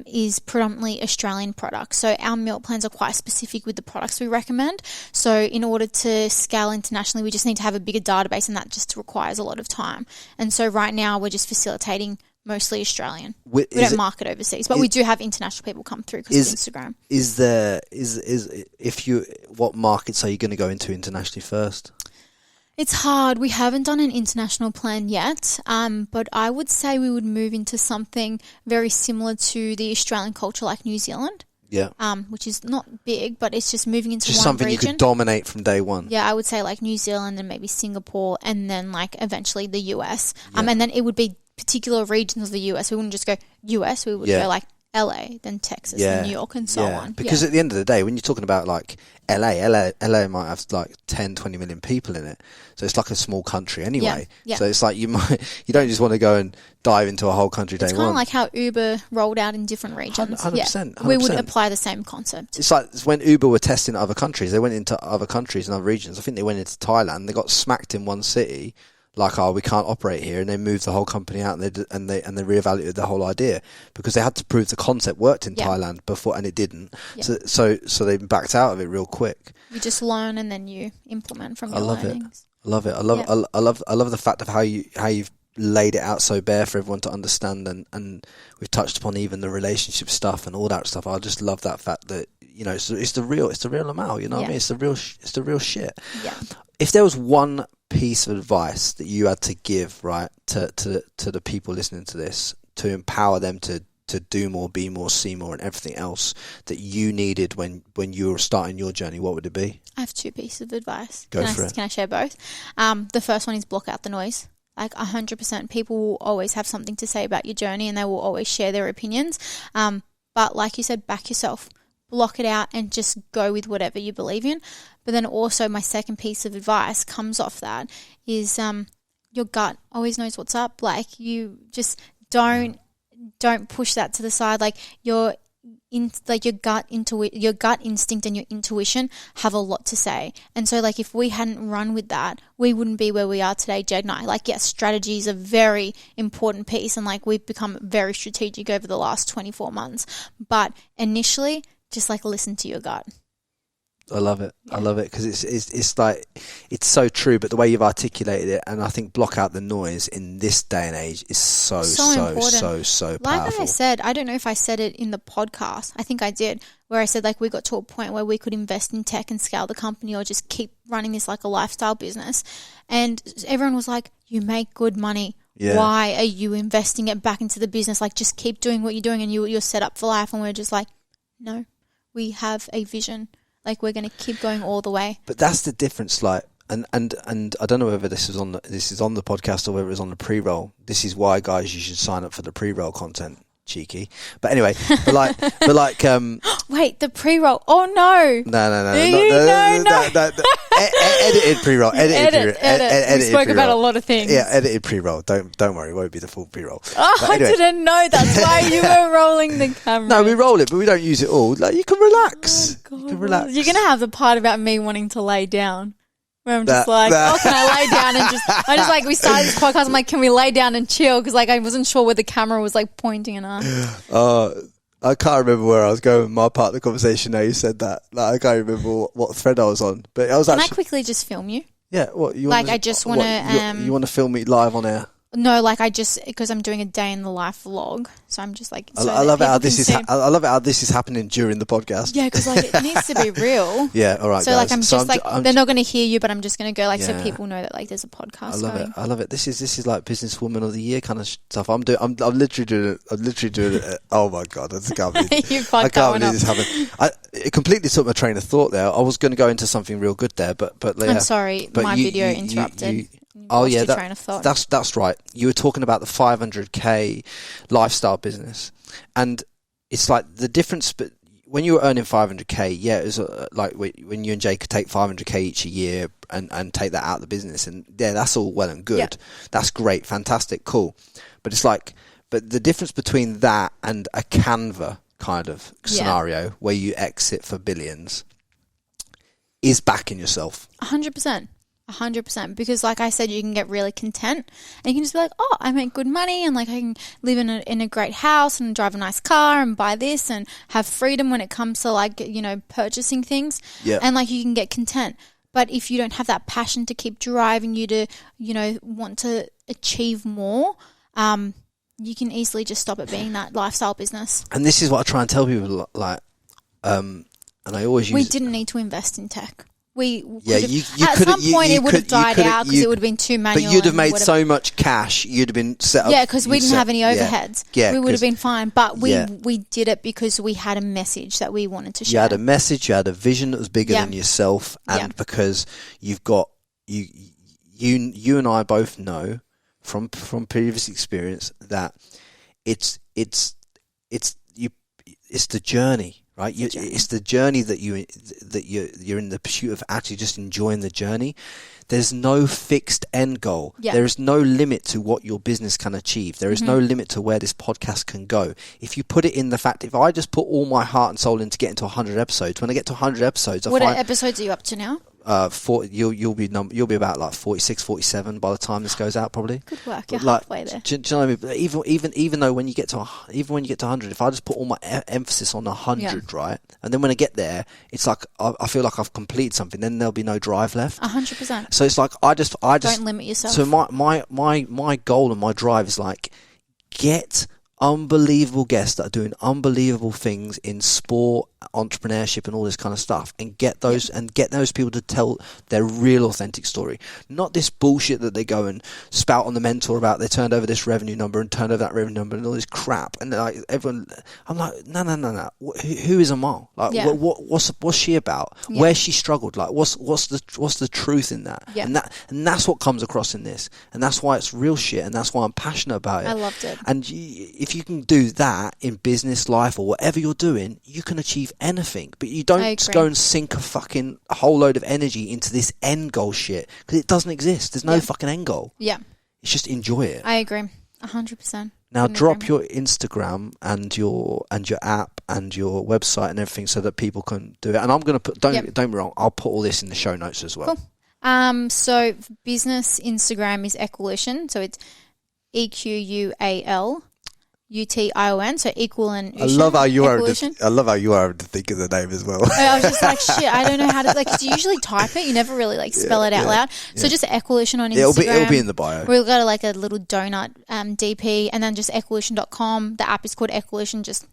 is predominantly Australian products. So our meal plans are quite specific with the products we recommend. So in order to scale internationally, we just need to have a bigger database, and that just requires a lot of time. And so right now we're just facilitating mostly Australian. We don't market overseas, but we do have international people come through because of Instagram. What markets are you going to go into internationally first? It's hard. We haven't done an international plan yet, but I would say we would move into something very similar to the Australian culture, like New Zealand. Yeah. Which is not big, but it's just moving into just one something region. You could dominate from day one. Yeah, I would say like New Zealand and maybe Singapore, and then like eventually the US. And then it would be particular regions of the US. We wouldn't just go US. We would go like LA, then Texas, and New York, and so on. Because at the end of the day, when you're talking about like LA might have like 10, 20 million people in it. So it's like a small country anyway. Yeah. So it's like you don't just want to go and dive into a whole country day one. It's kind of like how Uber rolled out in different regions. 100%. We would apply the same concept. It's like when Uber were testing other countries, they went into other countries and other regions. I think they went into Thailand. They got smacked in one city. Like, we can't operate here, and they moved the whole company out, and they reevaluated the whole idea because they had to prove the concept worked in Thailand before, and it didn't. Yeah. So they backed out of it real quick. You just learn and then you implement from your learnings. I love it. I love the fact of how you've laid it out so bare for everyone to understand, and we've touched upon even the relationship stuff and all that stuff. I just love that fact that, you know, it's the real Amal, you know what I mean? It's the real shit. Yeah. If there was one piece of advice that you had to give, right, to the people listening to this, to empower them to do more, be more, see more, and everything else that you needed when you were starting your journey, what would it be? I have two pieces of advice. Go for it. Can I share both? The first one is block out the noise. Like 100%, people will always have something to say about your journey, and they will always share their opinions. But like you said, back yourself. Block it out and just go with whatever you believe in. But then also my second piece of advice comes off that is your gut always knows what's up. Like you just don't push that to the side. Like your gut instinct and your intuition have a lot to say. And so like if we hadn't run with that, we wouldn't be where we are today, Jade and I. Like, yes, strategy is a very important piece, and like we've become very strategic over the last 24 months. But initially, just like listen to your gut. I love it. Yeah. I love it because it's like it's so true. But the way you've articulated it, and I think block out the noise in this day and age is so powerful. Like I said, I don't know if I said it in the podcast. I think I did, where I said like we got to a point where we could invest in tech and scale the company, or just keep running this like a lifestyle business. And everyone was like, "You make good money. Yeah. Why are you investing it back into the business? Like, just keep doing what you're doing, and you're set up for life." And we're just like, no. We have a vision. Like, we're going to keep going all the way. But that's the difference. Like, and I don't know whether this is on the podcast or whether it's on the pre-roll. This is why, guys, you should sign up for the pre-roll content. Cheeky. But anyway, wait, the pre-roll. Oh no. No. Edited pre-roll. We spoke about a lot of things. Yeah, edited pre-roll. Don't worry, it won't be the full pre-roll. Oh, anyway. I didn't know. That's why you were rolling the camera. No, we roll it, but we don't use it all. Like, you can relax. You can relax. You're gonna have the part about me wanting to lay down. Where I'm just can I lay down and I just like, we started this podcast, I'm like, can we lay down and chill? Because like I wasn't sure where the camera was like pointing and I can't remember where I was going with my part of the conversation now you said that. Like, I can't remember what thread I was on. But I was Can I quickly just film you? Yeah, what you like? I just want to. You want to film me live on air? No, like because I'm doing a day in the life vlog, so I'm just like. I love it how this is. I love it how this is happening during the podcast. Yeah, because like it needs to be real. Yeah, all right. So guys. like I'm just they're not going to hear you, but I'm just going to go like so people know that like there's a podcast. I love it. This is like businesswoman of the year kind of stuff. I'm literally doing it. Oh my god, I can't believe I can't believe this happened. It completely took my train of thought there. I was going to go into something real good there, but I'm sorry, my video interrupted. Oh yeah, that's right. You were talking about the 500k lifestyle business, and it's like the difference. But when you were earning 500k, yeah, it was like when you and Jay could take 500k each a year and take that out of the business, and yeah, that's all well and good. Yeah. That's great, fantastic, cool. But it's like, but the difference between that and a Canva kind of scenario where you exit for billions is backing yourself. 100%. 100%, because like I said, you can get really content and you can just be like, oh, I make good money and like I can live in a great house and drive a nice car and buy this and have freedom when it comes to like, you know, purchasing things. Yeah. And like you can get content. But if you don't have that passion to keep driving you to, you know, want to achieve more, you can easily just stop it being that lifestyle business. And this is what I try and tell people, like, and I always use. We didn't need to invest in tech. At some point it would have died out because it would have been too manual. But you'd have made so much cash, you'd have been set up. Yeah, because we didn't have any overheads. Yeah, we would have been fine. But we did it because we had a message that we wanted to share. You had a message, you had a vision that was bigger than yourself, and because you've got you and I both know from previous experience that it's the journey. Right, it's the journey that you're in the pursuit of actually just enjoying the journey. There's no fixed end goal. Yeah. There is no limit to what your business can achieve. There is no limit to where this podcast can go. If you put it in the fact, if I just put all my heart and soul into getting to 100 episodes, when I get to 100 episodes, what episodes are you up to now? You'll be about like 46, 47 by the time this goes out, probably. Good work. You're halfway there. Do you know what I mean? Even though when you get to 100, if I just put all my emphasis on 100, right, and then when I get there, it's like I feel like I've completed something. Then there'll be no drive left. 100%. So it's like I just don't limit yourself. So my goal and my drive is like get unbelievable guests that are doing unbelievable things in sport, entrepreneurship and all this kind of stuff, and get those people to tell their real authentic story, not this bullshit that they go and spout on the mentor about they turned over this revenue number and turned over that revenue number and all this crap, and like everyone, I'm like no, who is Amal, like what's she about, where she struggled, like what's the truth in that, and that's what comes across in this, and that's why it's real shit, and that's why I'm passionate about it. I loved it. And if you can do that in business, life, or whatever you're doing, you can achieve anything. But you don't just go and sink a whole load of energy into this end goal shit, because it doesn't exist. There's no fucking end goal. Yeah. It's just enjoy it. I agree. 100%. Now drop your Instagram and your app and your website and everything so that people can do it. And I'm going to put, don't get me wrong, I'll put all this in the show notes as well. Cool. So business Instagram is Equalution. So it's EQUAL. UTION, so equal and I love how you are able to think of the name as well. I was just like, shit, I don't know how to, like, 'cause you usually type it, you never really like spell it out loud. So just Equalution on Instagram. It'll be in the bio. We've got like a little donut DP, and then just equalution.com. The app is called Equalution. Just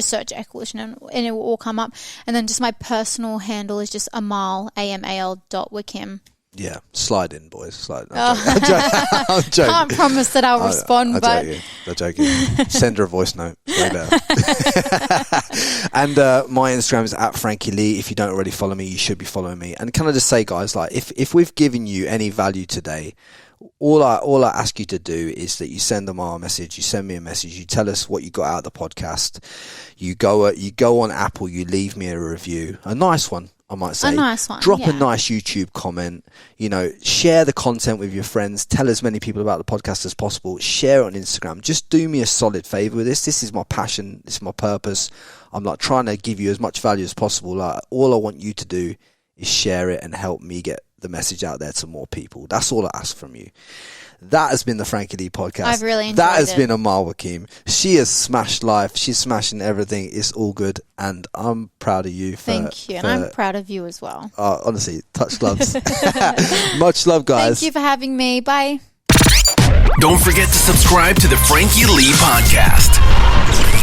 search Equalution and it will all come up. And then just my personal handle is just Amal, AMAL.Wakim. Yeah, slide in, boys. Slide in. I'm joking. Can't promise that I'll respond, but I'm joking. Send her a voice note. Way better. And my Instagram is @Frankie Lee. If you don't already follow me, you should be following me. And can I just say, guys, like if we've given you any value today, all I ask you to do is that you send them our message, you send me a message, you tell us what you got out of the podcast. You go on Apple, you leave me a review, a nice one. I might say, a nice one. Drop a nice YouTube comment, share the content with your friends, tell as many people about the podcast as possible, share it on Instagram. Just do me a solid favor with this. This is my passion. This is my purpose. I'm like trying to give you as much value as possible. Like all I want you to do is share it and help me get the message out there to more people. That's all I ask from you. That has been the Frankie Lee podcast. I've really enjoyed That has been Amal Wakim. She has smashed life. She's smashing everything. It's all good. And I'm proud of you. Thank you. And I'm proud of you as well. Honestly, touch gloves. Much love, guys. Thank you for having me. Bye. Don't forget to subscribe to the Frankie Lee Podcast.